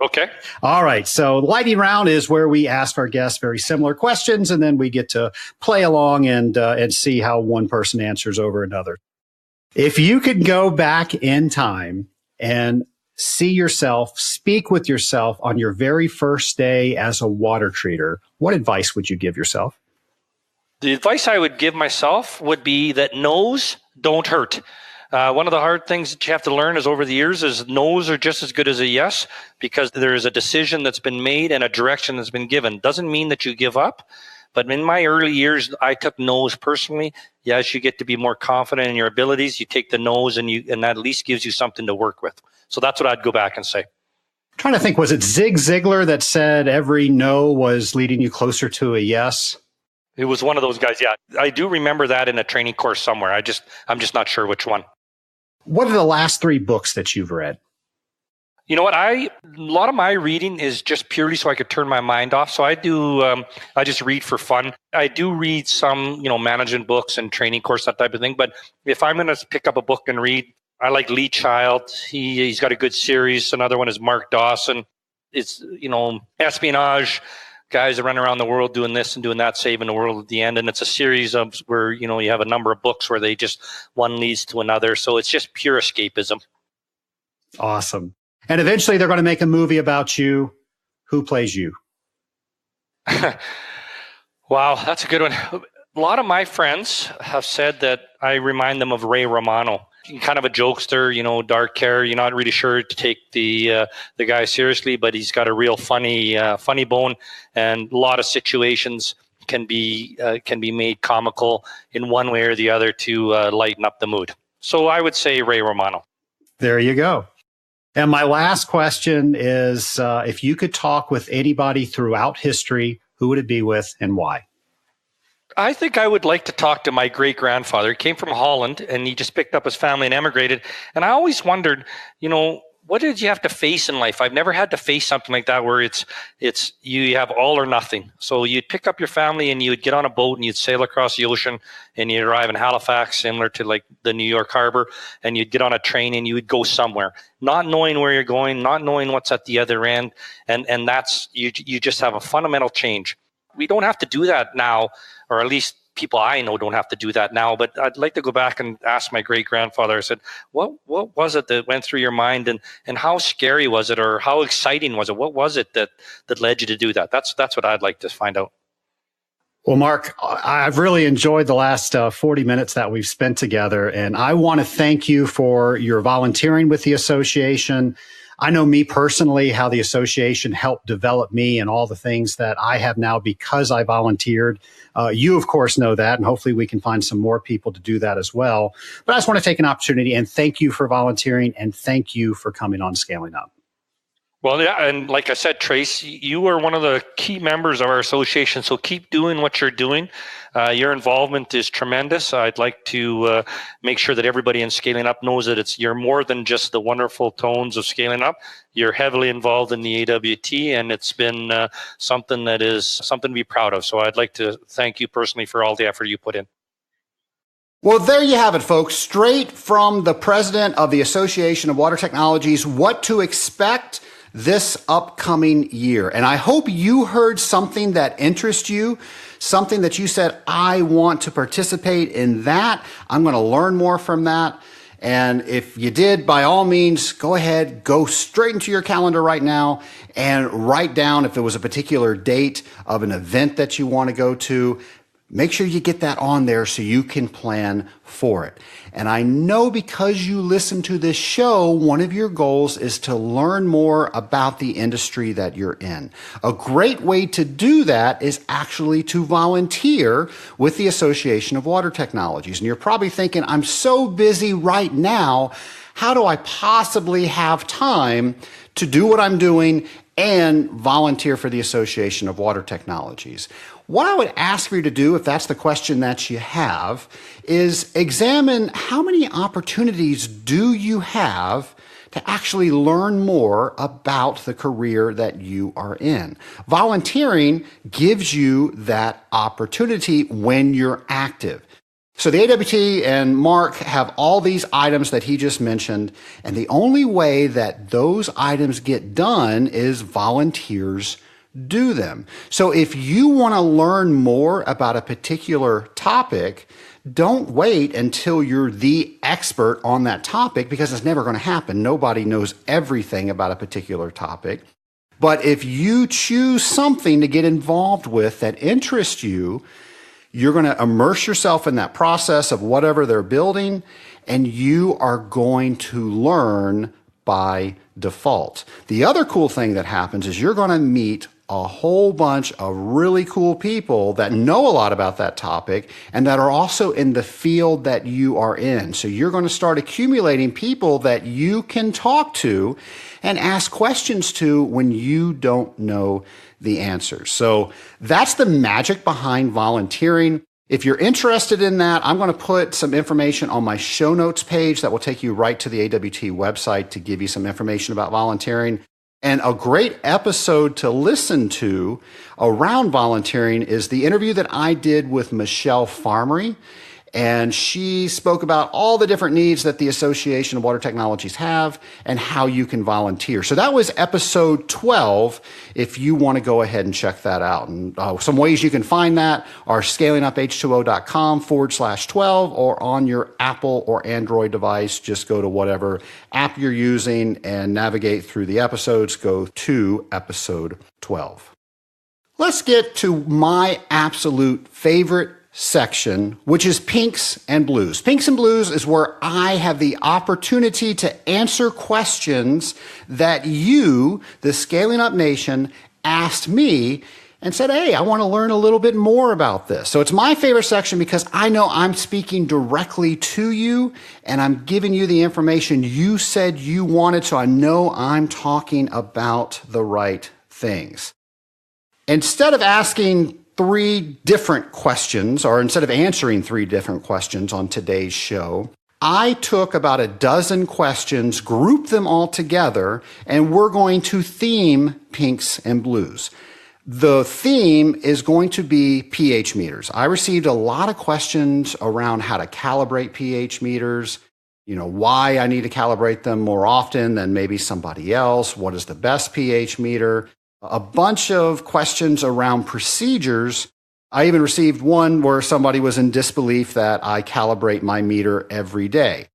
Okay. All right. So lightning round is where we ask our guests very similar questions, and then we get to play along and see how one person answers over another. If you could go back in time and see yourself, speak with yourself on your very first day as a water treater, what advice would you give yourself? The advice I would give myself would be that no's don't hurt. One of the hard things that you have to learn is over the years is no's are just as good as a yes, because there is a decision that's been made and a direction that's been given. Doesn't mean that you give up. But in my early years, I took no's personally. Yes, you get to be more confident in your abilities. You take the no's and that at least gives you something to work with. So that's what I'd go back and say. I'm trying to think, was it Zig Ziglar that said every no was leading you closer to a yes? It was one of those guys. Yeah, I do remember that in a training course somewhere. I'm just not sure which one. What are the last 3 books that you've read? You know what? A lot of my reading is just purely so I could turn my mind off. So I do, I just read for fun. I do read some, management books and training course, that type of thing. But if I'm going to pick up a book and read, I like Lee Child. He's got a good series. Another one is Mark Dawson. It's, espionage, guys that run around the world doing this and doing that, saving the world at the end. And it's a series of where, you have a number of books where they just, one leads to another. So it's just pure escapism. Awesome. And eventually they're going to make a movie about you. Who plays you? Wow, that's a good one. A lot of my friends have said that I remind them of Ray Romano. Kind of a jokester, dark hair. You're not really sure to take the guy seriously, but he's got a real funny bone, and a lot of situations can be made comical in one way or the other to lighten up the mood. So I would say Ray Romano. There you go. And my last question is, if you could talk with anybody throughout history, who would it be with and why? I think I would like to talk to my great-grandfather. He came from Holland, and he just picked up his family and emigrated. And I always wondered, what did you have to face in life? I've never had to face something like that where it's you have all or nothing. So you'd pick up your family and you'd get on a boat and you'd sail across the ocean and you'd arrive in Halifax, similar to like the New York harbor, and you'd get on a train and you would go somewhere, not knowing where you're going, not knowing what's at the other end. And that's, you just have a fundamental change. We don't have to do that now, or at least people I know don't have to do that now. But I'd like to go back and ask my great-grandfather. I said, what was it that went through your mind, and how scary was it, or how exciting was it? What was it that led you to do that? That's what I'd like to find out. Well, Marc, I've really enjoyed the last 40 minutes that we've spent together, and I want to thank you for your volunteering with the association. I know me personally, how the association helped develop me and all the things that I have now because I volunteered. You, of course, know that, and hopefully we can find some more people to do that as well. But I just want to take an opportunity and thank you for volunteering, and thank you for coming on Scaling Up. Well, yeah, and like I said, Trace, you are one of the key members of our association, so keep doing what you're doing. Your involvement is tremendous. I'd like to make sure that everybody in Scaling Up knows that you're more than just the wonderful tones of Scaling Up. You're heavily involved in the AWT, and it's been something to be proud of. So I'd like to thank you personally for all the effort you put in. Well, there you have it, folks. Straight from the president of the Association of Water Technologies, what to expect this upcoming year. And I hope you heard something that interests you, something that you said, I want to participate in that. I'm going to learn more from that. And if you did, by all means, go ahead, go straight into your calendar right now and write down if there was a particular date of an event that you want to go to. Make sure you get that on there so you can plan for it. And I know because you listen to this show, one of your goals is to learn more about the industry that you're in. A great way to do that is actually to volunteer with the Association of Water Technologies. And you're probably thinking, I'm so busy right now. how do I possibly have time to do what I'm doing and volunteer for the Association of Water Technologies? What I would ask for you to do, if that's the question that you have, is examine how many opportunities do you have to actually learn more about the career that you are in. Volunteering gives you that opportunity when you're active. So the AWT and Marc have all these items that he just mentioned, and the only way that those items get done is volunteers do them. So if you want to learn more about a particular topic, don't wait until you're the expert on that topic, because it's never going to happen. Nobody knows everything about a particular topic. But if you choose something to get involved with that interests you, you're going to immerse yourself in that process of whatever they're building, and you are going to learn by default. The other cool thing that happens is you're going to meet a whole bunch of really cool people that know a lot about that topic and that are also in the field that you are in. So you're going to start accumulating people that you can talk to and ask questions to when you don't know the answers. So that's the magic behind volunteering. If you're interested in that, I'm going to put some information on my show notes page that will take you right to the AWT website to give you some information about volunteering. And a great episode to listen to around volunteering is the interview that I did with Michelle Farmery. And she spoke about all the different needs that the Association of Water Technologies have and how you can volunteer. So that was episode 12, if you want to go ahead and check that out. And some ways you can find that are scalinguph2o.com/12, or on your Apple or Android device. Just go to whatever app you're using and navigate through the episodes. Go to episode 12. Let's get to my absolute favorite section, which is Pinks and Blues. Pinks and Blues is where I have the opportunity to answer questions that you, the Scaling Up Nation, asked me and said, hey, I want to learn a little bit more about this. So it's my favorite section because I know I'm speaking directly to you and I'm giving you the information you said you wanted, so I know I'm talking about the right things. Instead of asking three different questions, or instead of answering three different questions on today's show, I took about a dozen questions, grouped them all together, and we're going to theme Pinks and Blues. The theme is going to be pH meters. I received a lot of questions around how to calibrate pH meters, why I need to calibrate them more often than maybe somebody else, what is the best pH meter, a bunch of questions around procedures. I even received one where somebody was in disbelief that I calibrate my meter every day.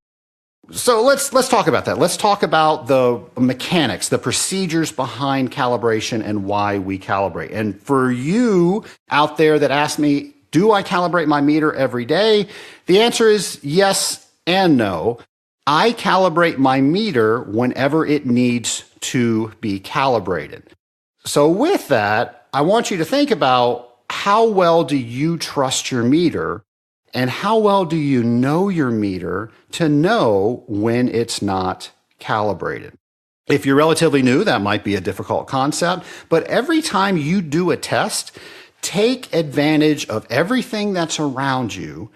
So let's talk about that. Let's talk about the mechanics, the procedures behind calibration and why we calibrate. And for you out there that asked me, do I calibrate my meter every day? The answer is yes and no. I calibrate my meter whenever it needs to be calibrated. So with that, I want you to think about how well do you trust your meter and how well do you know your meter to know when it's not calibrated. If you're relatively new, that might be a difficult concept, but every time you do a test, take advantage of everything that's around you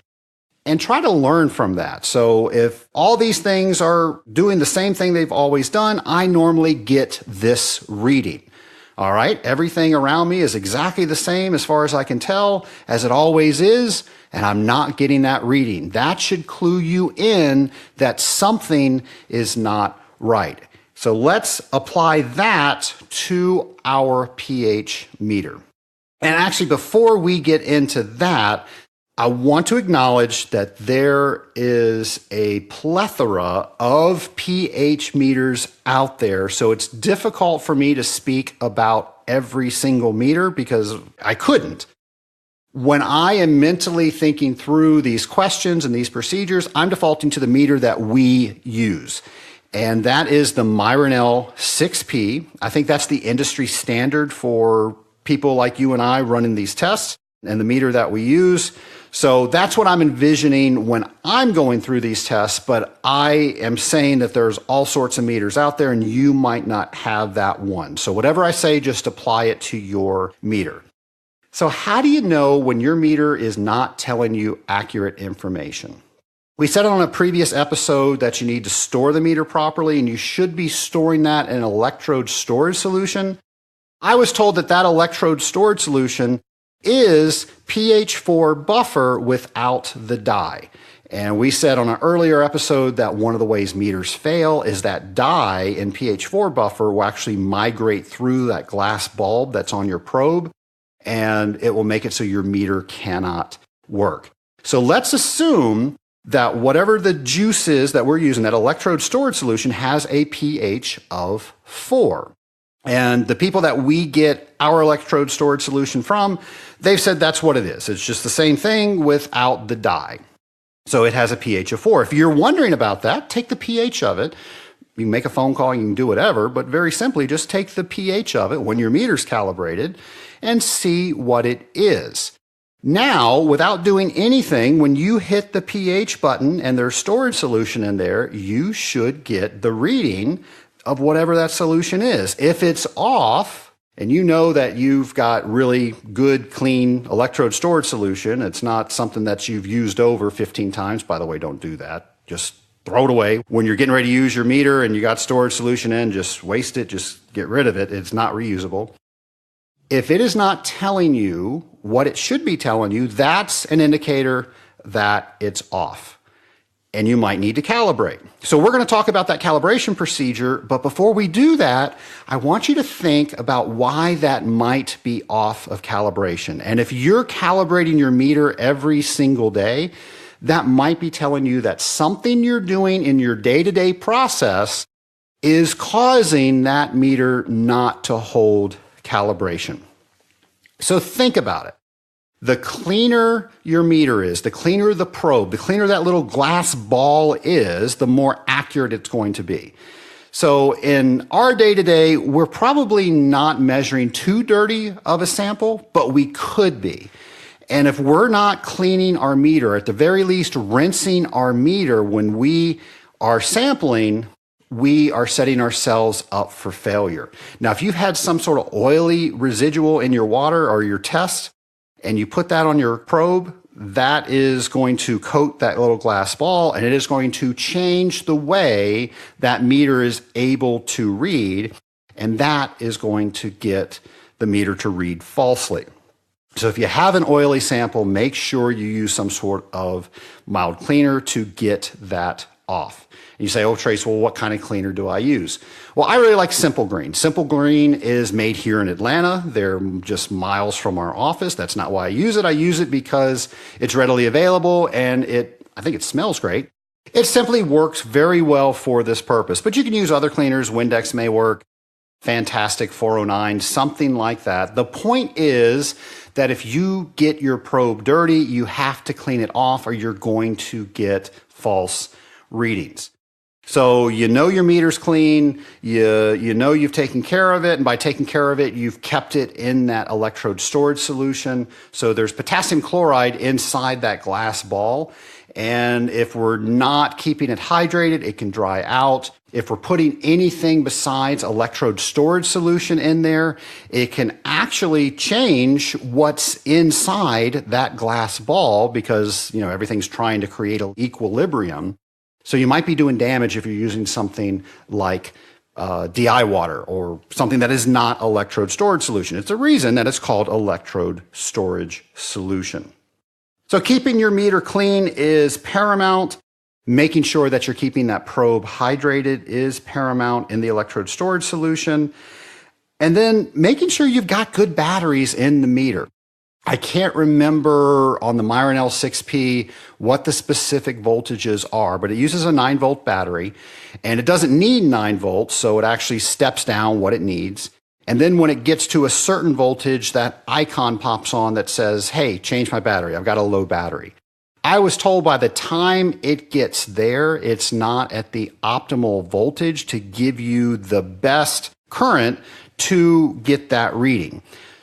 and try to learn from that. So if all these things are doing the same thing they've always done, I normally get this reading. All right, everything around me is exactly the same as far as I can tell, as it always is, and I'm not getting that reading. That should clue you in that something is not right. So let's apply that to our pH meter. And actually, before we get into that, I want to acknowledge that there is a plethora of pH meters out there, so it's difficult for me to speak about every single meter because I couldn't. When I am mentally thinking through these questions and these procedures, I'm defaulting to the meter that we use, and that is the Myronell 6P. I think that's the industry standard for people like you and I running these tests, and the meter that we use. So that's what I'm envisioning when I'm going through these tests, but I am saying that there's all sorts of meters out there and you might not have that one. So whatever I say, just apply it to your meter. So how do you know when your meter is not telling you accurate information? We said on a previous episode that you need to store the meter properly, and you should be storing that in an electrode storage solution. I was told that that electrode storage solution is pH 4 buffer without the dye. And we said on an earlier episode that one of the ways meters fail is that dye in pH 4 buffer will actually migrate through that glass bulb that's on your probe, and it will make it so your meter cannot work. So let's assume that whatever the juice is that we're using, that electrode storage solution, has a pH of 4. And the people that we get our electrode storage solution from, they've said that's what it is. It's just the same thing without the dye. So it has a pH of 4. If you're wondering about that, take the pH of it. You can make a phone call, you can do whatever, but very simply, just take the pH of it when your meter's calibrated and see what it is. Now, without doing anything, when you hit the pH button and there's storage solution in there, you should get the reading of whatever that solution is. If it's off, and you know that you've got really good, clean electrode storage solution, it's not something that you've used over 15 times. By the way, don't do that. Just throw it away. When you're getting ready to use your meter and you got storage solution in, just waste it, just get rid of it. It's not reusable. If it is not telling you what it should be telling you, that's an indicator that it's off. And you might need to calibrate. So we're going to talk about that calibration procedure, but before we do that, I want you to think about why that might be off of calibration. And if you're calibrating your meter every single day, that might be telling you that something you're doing in your day-to-day process is causing that meter not to hold calibration. So think about it. The cleaner your meter is, the cleaner the probe, the cleaner that little glass ball is, the more accurate it's going to be. So in our day-to-day, we're probably not measuring too dirty of a sample, but we could be. And if we're not cleaning our meter, at the very least rinsing our meter when we are sampling, we are setting ourselves up for failure. Now, if you've had some sort of oily residual in your water or your test, and you put that on your probe, that is going to coat that little glass ball, and it is going to change the way that meter is able to read, and that is going to get the meter to read falsely. So if you have an oily sample, make sure you use some sort of mild cleaner to get that off. And you say, oh, Trace, well, what kind of cleaner do I use? Well, I really like Simple Green. Simple Green is made here in Atlanta. They're just miles from our office. That's not why I use it. I use it because it's readily available and I think it smells great. It simply works very well for this purpose. But you can use other cleaners. Windex may work. Fantastic 409, something like that. The point is that if you get your probe dirty, you have to clean it off or you're going to get false readings. So you know your meter's clean, you know you've taken care of it, and by taking care of it, you've kept it in that electrode storage solution. So there's potassium chloride inside that glass ball, and if we're not keeping it hydrated, it can dry out. If we're putting anything besides electrode storage solution in there, it can actually change what's inside that glass ball because, everything's trying to create an equilibrium. So you might be doing damage if you're using something like DI water or something that is not electrode storage solution. It's a reason that it's called electrode storage solution. So keeping your meter clean is paramount. Making sure that you're keeping that probe hydrated is paramount in the electrode storage solution. And then making sure you've got good batteries in the meter. I can't remember on the Myron L6P what the specific voltages are, but it uses a 9-volt battery, and it doesn't need 9 volts, so it actually steps down what it needs. And then when it gets to a certain voltage, that icon pops on that says, hey, change my battery. I've got a low battery. I was told by the time it gets there, it's not at the optimal voltage to give you the best current to get that reading.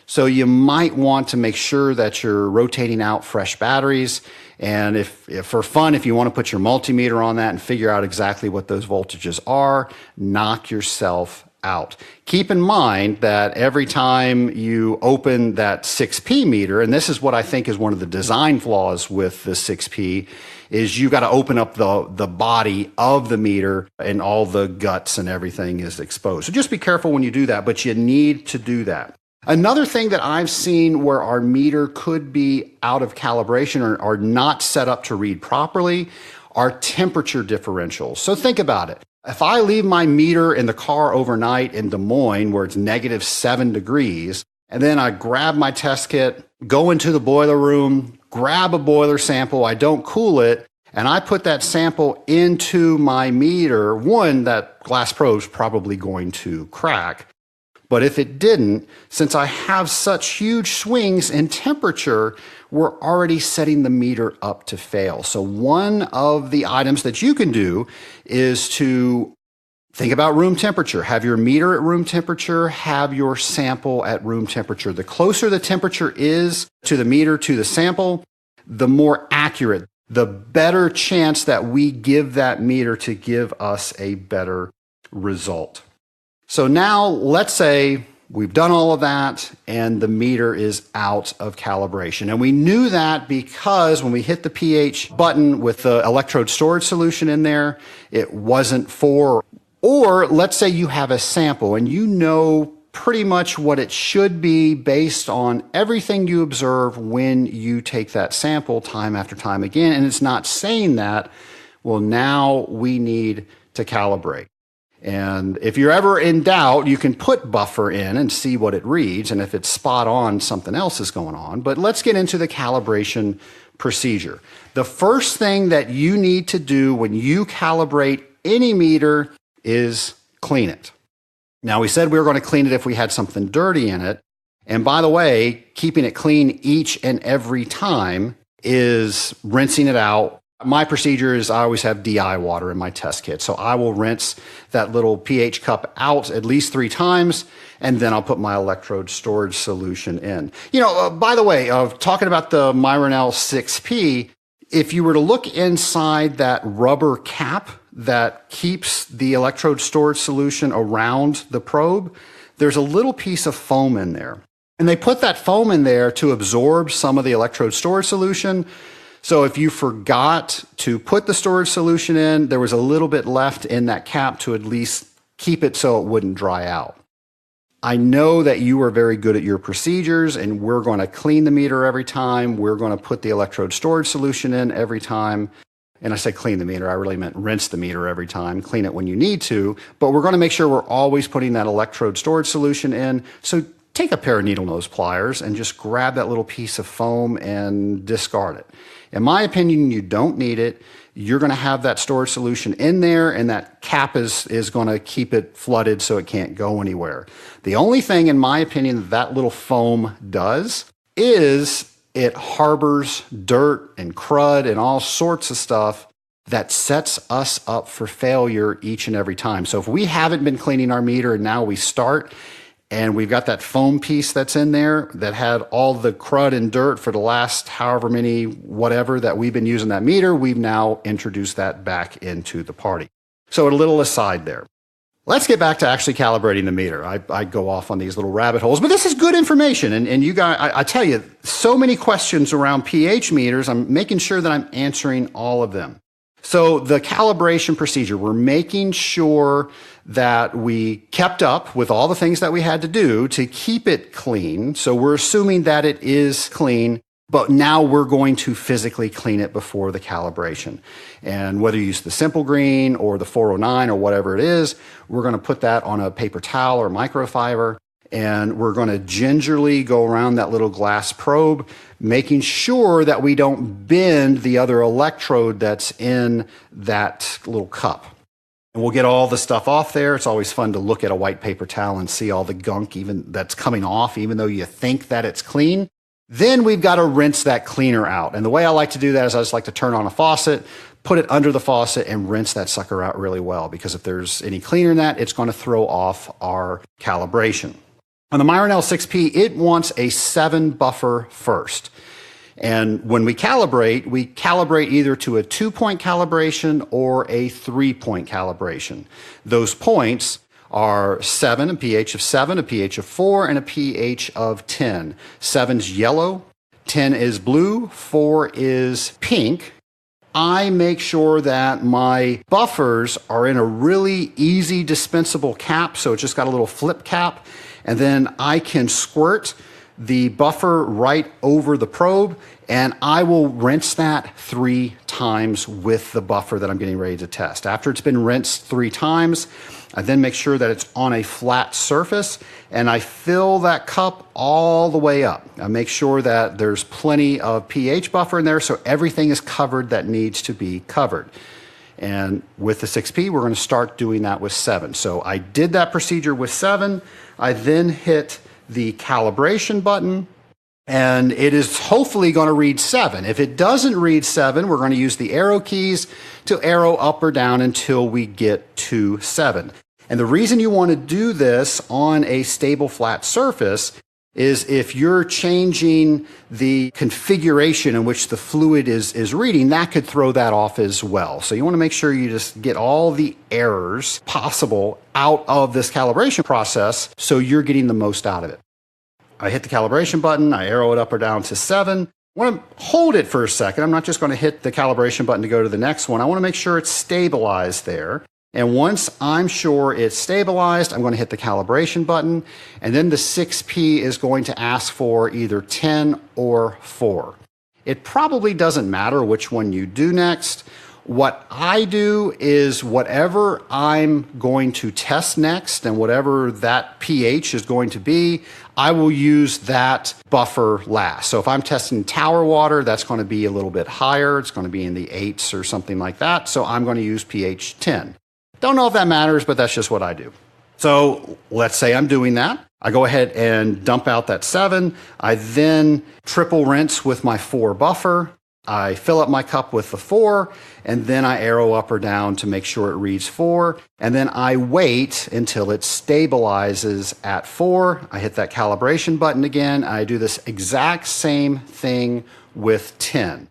So you might want to make sure that you're rotating out fresh batteries. And if for fun, if you want to put your multimeter on that and figure out exactly what those voltages are, knock yourself out. Keep in mind that every time you open that 6P meter, and this is what I think is one of the design flaws with the 6P, is you got to open up the body of the meter and all the guts and everything is exposed. So just be careful when you do that, but you need to do that. Another thing that I've seen where our meter could be out of calibration or not set up to read properly are temperature differentials. So think about it. If I leave my meter in the car overnight in Des Moines where it's -7 degrees, and then I grab my test kit, go into the boiler room, grab a boiler sample, I don't cool it, and I put that sample into my meter, one, that glass probe's probably going to crack. But if it didn't, since I have such huge swings in temperature, we're already setting the meter up to fail. So one of the items that you can do is to think about room temperature. Have your meter at room temperature, have your sample at room temperature. The closer the temperature is to the meter, to the sample, the more accurate, the better chance that we give that meter to give us a better result. So now let's say we've done all of that and the meter is out of calibration. And we knew that because when we hit the pH button with the electrode storage solution in there, it wasn't 4. Or let's say you have a sample and you know pretty much what it should be based on everything you observe when you take that sample time after time again, and it's not saying that. Well, now we need to calibrate. And if you're ever in doubt, you can put buffer in and see what it reads. And if it's spot on, something else is going on. But let's get into the calibration procedure. The first thing that you need to do when you calibrate any meter is clean it. Now, we said we were going to clean it if we had something dirty in it. And by the way, keeping it clean each and every time is rinsing it out. My procedure is I always have DI water in my test kit. So I will rinse that little pH cup out at least 3 times, and then I'll put my electrode storage solution in. By the way, talking about the Myronel 6P, if you were to look inside that rubber cap that keeps the electrode storage solution around the probe, there's a little piece of foam in there. And they put that foam in there to absorb some of the electrode storage solution. So if you forgot to put the storage solution in, there was a little bit left in that cap to at least keep it so it wouldn't dry out. I know that you are very good at your procedures, and we're going to clean the meter every time. We're going to put the electrode storage solution in every time. And I said clean the meter, I really meant rinse the meter every time, clean it when you need to. But we're going to make sure we're always putting that electrode storage solution in. So take a pair of needle nose pliers and just grab that little piece of foam and discard it. In my opinion, you don't need it. You're going to have that storage solution in there, and that cap is going to keep it flooded so it can't go anywhere. The only thing, in my opinion, that little foam does is it harbors dirt and crud and all sorts of stuff that sets us up for failure each and every time. So if we haven't been cleaning our meter and now we start, and we've got that foam piece that's in there that had all the crud and dirt for the last however many whatever that we've been using that meter, we've now introduced that back into the party. So a little aside there. Let's get back to actually calibrating the meter. I go off on these little rabbit holes, but this is good information. And you guys, I tell you, so many questions around pH meters. I'm making sure that I'm answering all of them. So the calibration procedure, we're making sure that we kept up with all the things that we had to do to keep it clean. So we're assuming that it is clean, but now we're going to physically clean it before the calibration. And whether you use the simple green or the 409 or whatever it is, we're going to put that on a paper towel or microfiber. And we're going to gingerly go around that little glass probe, making sure that we don't bend the other electrode that's in that little cup. And we'll get all the stuff off there. It's always fun to look at a white paper towel and see all the gunk even that's coming off, even though you think that it's clean. Then we've got to rinse that cleaner out. And the way I like to do that is I just like to turn on a faucet, put it under the faucet, and rinse that sucker out really well. Because if there's any cleaner in that, it's going to throw off our calibration. On the Myron L6P, it wants a 7 buffer first. And when we calibrate either to a 2-point calibration or a 3-point calibration. Those points are 7, a pH of 7, a pH of 4, and a pH of 10. 7's yellow, 10 is blue, 4 is pink. I make sure that my buffers are in a really easy dispensable cap, so it's just got a little flip cap, and then I can squirt the buffer right over the probe, and I will rinse that 3 times with the buffer that I'm getting ready to test. After it's been rinsed 3 times, I then make sure that it's on a flat surface, and I fill that cup all the way up. I make sure that there's plenty of pH buffer in there, so everything is covered that needs to be covered. And with the 6P, we're going to start doing that with 7. So I did that procedure with 7. I then hit the calibration button, and it is hopefully going to read 7. If it doesn't read 7, we're going to use the arrow keys to arrow up or down until we get to 7. And the reason you want to do this on a stable flat surface is if you're changing the configuration in which the fluid is reading, that could throw that off as well. So you want to make sure you just get all the errors possible out of this calibration process so you're getting the most out of it. I hit the calibration button, I arrow it up or down to 7. I want to hold it for a second. I'm not just going to hit the calibration button to go to the next one. I want to make sure it's stabilized there. And once I'm sure it's stabilized, I'm going to hit the calibration button, and then the 6P is going to ask for either 10 or 4. It probably doesn't matter which one you do next. What I do is whatever I'm going to test next and whatever that pH is going to be, I will use that buffer last. So if I'm testing tower water, that's going to be a little bit higher. It's going to be in the 8s or something like that. So I'm going to use pH 10. Don't know if that matters, but that's just what I do. So let's say I'm doing that. I go ahead and dump out that 7. I then triple rinse with my 4 buffer. I fill up my cup with the 4, and then I arrow up or down to make sure it reads 4. And then I wait until it stabilizes at 4. I hit that calibration button again. I do this exact same thing with 10.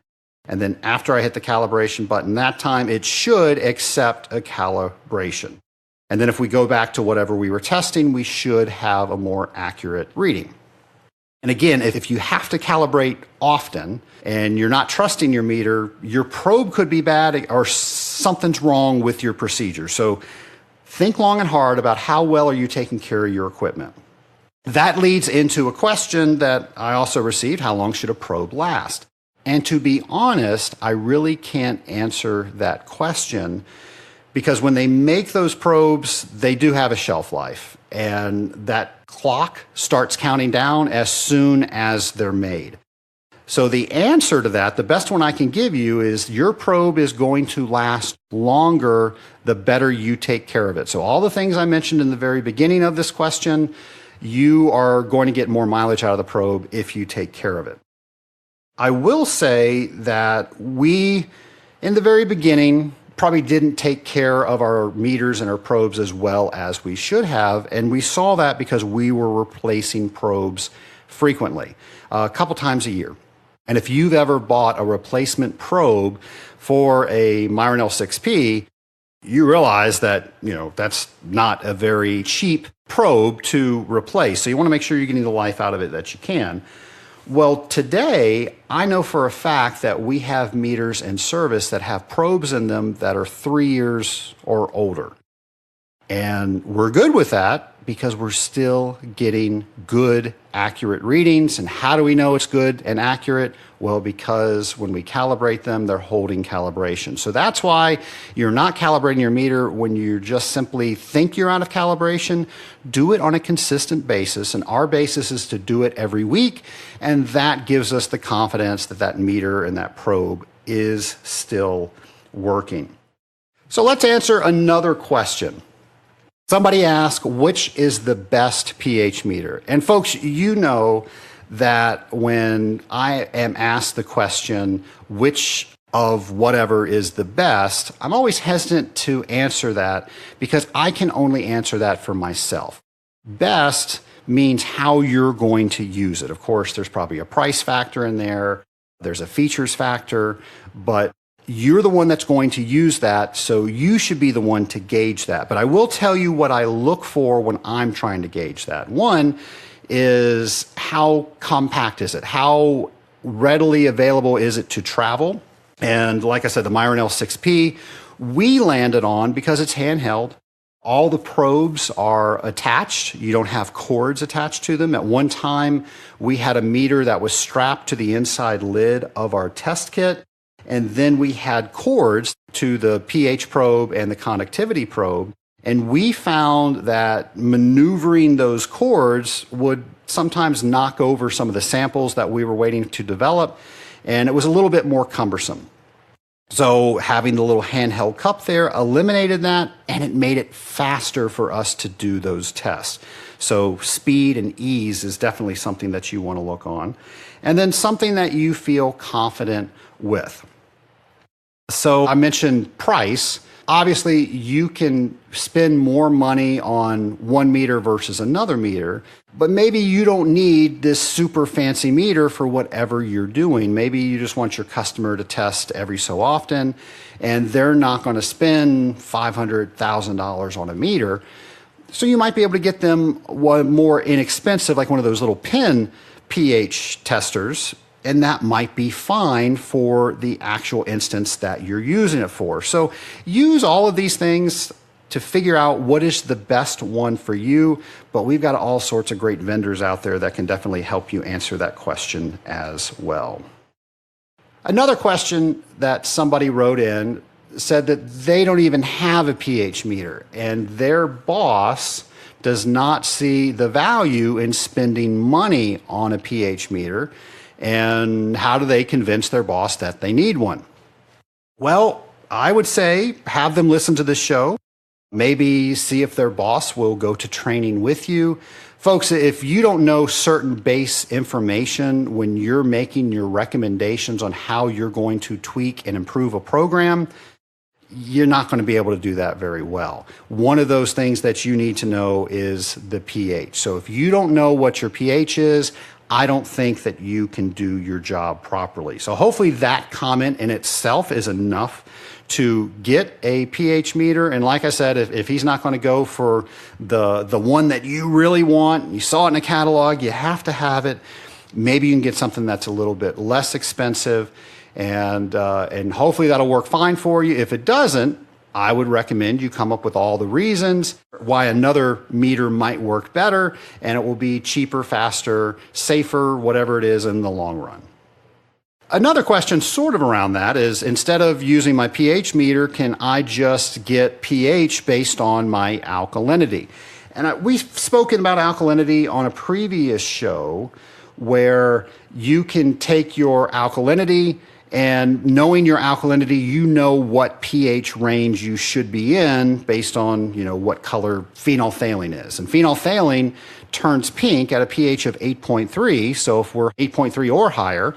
And then after I hit the calibration button that time, it should accept a calibration. And then if we go back to whatever we were testing, we should have a more accurate reading. And again, if you have to calibrate often and you're not trusting your meter, your probe could be bad or something's wrong with your procedure. So think long and hard about how well are you taking care of your equipment. That leads into a question that I also received: how long should a probe last? And to be honest, I really can't answer that question, because when they make those probes, they do have a shelf life, and that clock starts counting down as soon as they're made. So the answer to that, the best one I can give you, is your probe is going to last longer the better you take care of it. So all the things I mentioned in the very beginning of this question, you are going to get more mileage out of the probe if you take care of it. I will say that we, in the very beginning, probably didn't take care of our meters and our probes as well as we should have, and we saw that because we were replacing probes frequently, a couple times a year. And if you've ever bought a replacement probe for a Myron L6P, you realize that, that's not a very cheap probe to replace. So you want to make sure you're getting the life out of it that you can. Well, today, I know for a fact that we have meters in service that have probes in them that are 3 years or older. And we're good with that because we're still getting good, accurate readings. And how do we know it's good and accurate? Well, because when we calibrate them, they're holding calibration. So that's why you're not calibrating your meter when you just simply think you're out of calibration. Do it on a consistent basis. And our basis is to do it every week. And that gives us the confidence that that meter and that probe is still working. So let's answer another question. Somebody asked, which is the best pH meter? And folks, you know that when I am asked the question, which of whatever is the best, I'm always hesitant to answer that because I can only answer that for myself. Best means how you're going to use it. Of course, there's probably a price factor in there. There's a features factor, but you're the one that's going to use that, so you should be the one to gauge that. But I will tell you what I look for when I'm trying to gauge that. One is, how compact is it? How readily available is it to travel? And like I said, the Myron L6P, we landed on because it's handheld. All the probes are attached. You don't have cords attached to them. At one time, we had a meter that was strapped to the inside lid of our test kit. And then we had cords to the pH probe and the conductivity probe. And we found that maneuvering those cords would sometimes knock over some of the samples that we were waiting to develop. And it was a little bit more cumbersome. So having the little handheld cup there eliminated that, and it made it faster for us to do those tests. So speed and ease is definitely something that you want to look on. And then something that you feel confident with. So I mentioned price. Obviously, you can spend more money on one meter versus another meter, but maybe you don't need this super fancy meter for whatever you're doing. Maybe you just want your customer to test every so often, and they're not going to spend $500,000 on a meter. So you might be able to get them one more inexpensive, like one of those little pin pH testers, and that might be fine for the actual instance that you're using it for. So use all of these things to figure out what is the best one for you, but we've got all sorts of great vendors out there that can definitely help you answer that question as well. Another question that somebody wrote in said that they don't even have a pH meter, and their boss does not see the value in spending money on a pH meter. And how do they convince their boss that they need one? Well, I would say have them listen to this show. Maybe see if their boss will go to training with you. Folks, if you don't know certain base information when you're making your recommendations on how you're going to tweak and improve a program, you're not going to be able to do that very well. One of those things that you need to know is the pH. So if you don't know what your pH is, I don't think that you can do your job properly. So hopefully that comment in itself is enough to get a pH meter. And like I said, if he's not going to go for the one that you really want, you saw it in a catalog, you have to have it. Maybe you can get something that's a little bit less expensive, and hopefully that'll work fine for you. If it doesn't, I would recommend you come up with all the reasons why another meter might work better, and it will be cheaper, faster, safer, whatever it is in the long run. Another question sort of around that is, instead of using my pH meter, can I just get pH based on my alkalinity? And we've spoken about alkalinity on a previous show, where you can take your alkalinity, and knowing your alkalinity, you know what pH range you should be in based on, what color phenolphthalein is. And phenolphthalein turns pink at a pH of 8.3. So if we're 8.3 or higher,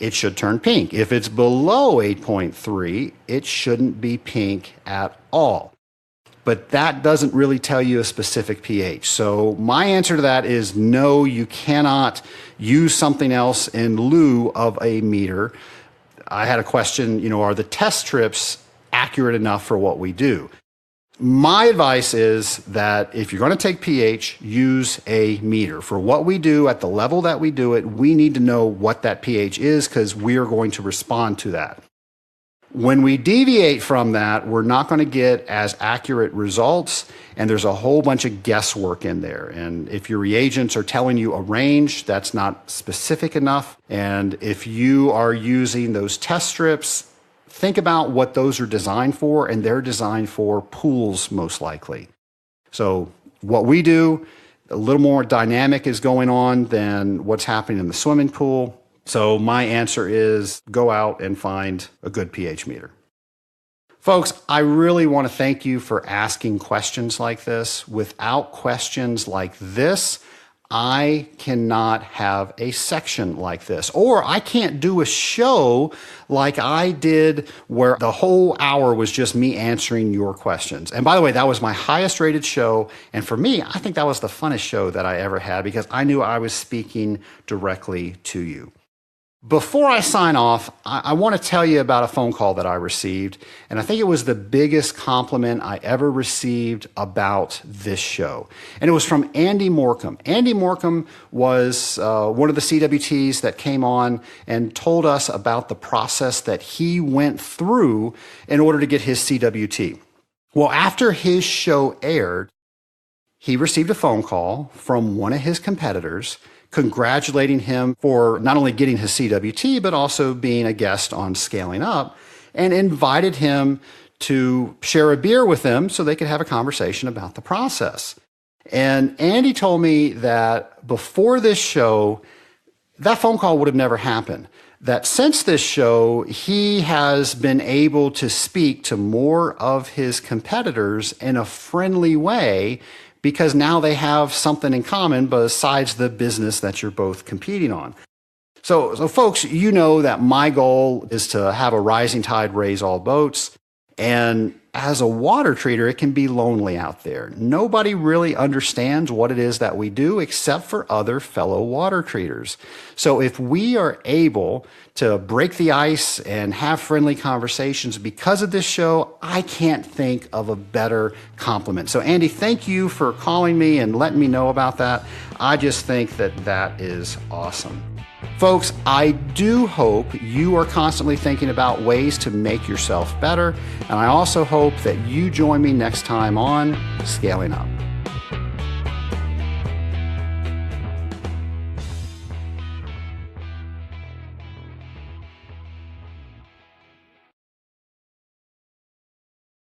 it should turn pink. If it's below 8.3, it shouldn't be pink at all. But that doesn't really tell you a specific pH. So my answer to that is no, you cannot use something else in lieu of a meter. I had a question, are the test strips accurate enough for what we do? My advice is that if you're going to take pH, use a meter. For what we do at the level that we do it, we need to know what that pH is, because we are going to respond to that. When we deviate from that, we're not going to get as accurate results, and there's a whole bunch of guesswork in there. And if your reagents are telling you a range, that's not specific enough. And if you are using those test strips, think about what those are designed for, and they're designed for pools most likely. So what we do, a little more dynamic is going on than what's happening in the swimming pool. So my answer is go out and find a good pH meter. Folks, I really want to thank you for asking questions like this. Without questions like this, I cannot have a section like this, or I can't do a show like I did where the whole hour was just me answering your questions. And by the way, that was my highest rated show. And for me, I think that was the funnest show that I ever had because I knew I was speaking directly to you. Before I sign off, I want to tell you about a phone call that I received, and I think it was the biggest compliment I ever received about this show. And it was from Andy Morcom. Andy Morcom was one of the CWTs that came on and told us about the process that he went through in order to get his CWT. Well, after his show aired, he received a phone call from one of his competitors congratulating him for not only getting his CWT, but also being a guest on Scaling Up, and invited him to share a beer with them so they could have a conversation about the process. And Andy told me that before this show, that phone call would have never happened. That since this show, he has been able to speak to more of his competitors in a friendly way because now they have something in common besides the business that you're both competing on. So folks, you know that my goal is to have a rising tide raise all boats. And as a water treater, it can be lonely out there. Nobody really understands what it is that we do except for other fellow water treaters. So if we are able to break the ice and have friendly conversations because of this show, I can't think of a better compliment. So Andy, thank you for calling me and letting me know about that. I just think that that is awesome. Folks, I do hope you are constantly thinking about ways to make yourself better. And I also hope that you join me next time on Scaling Up.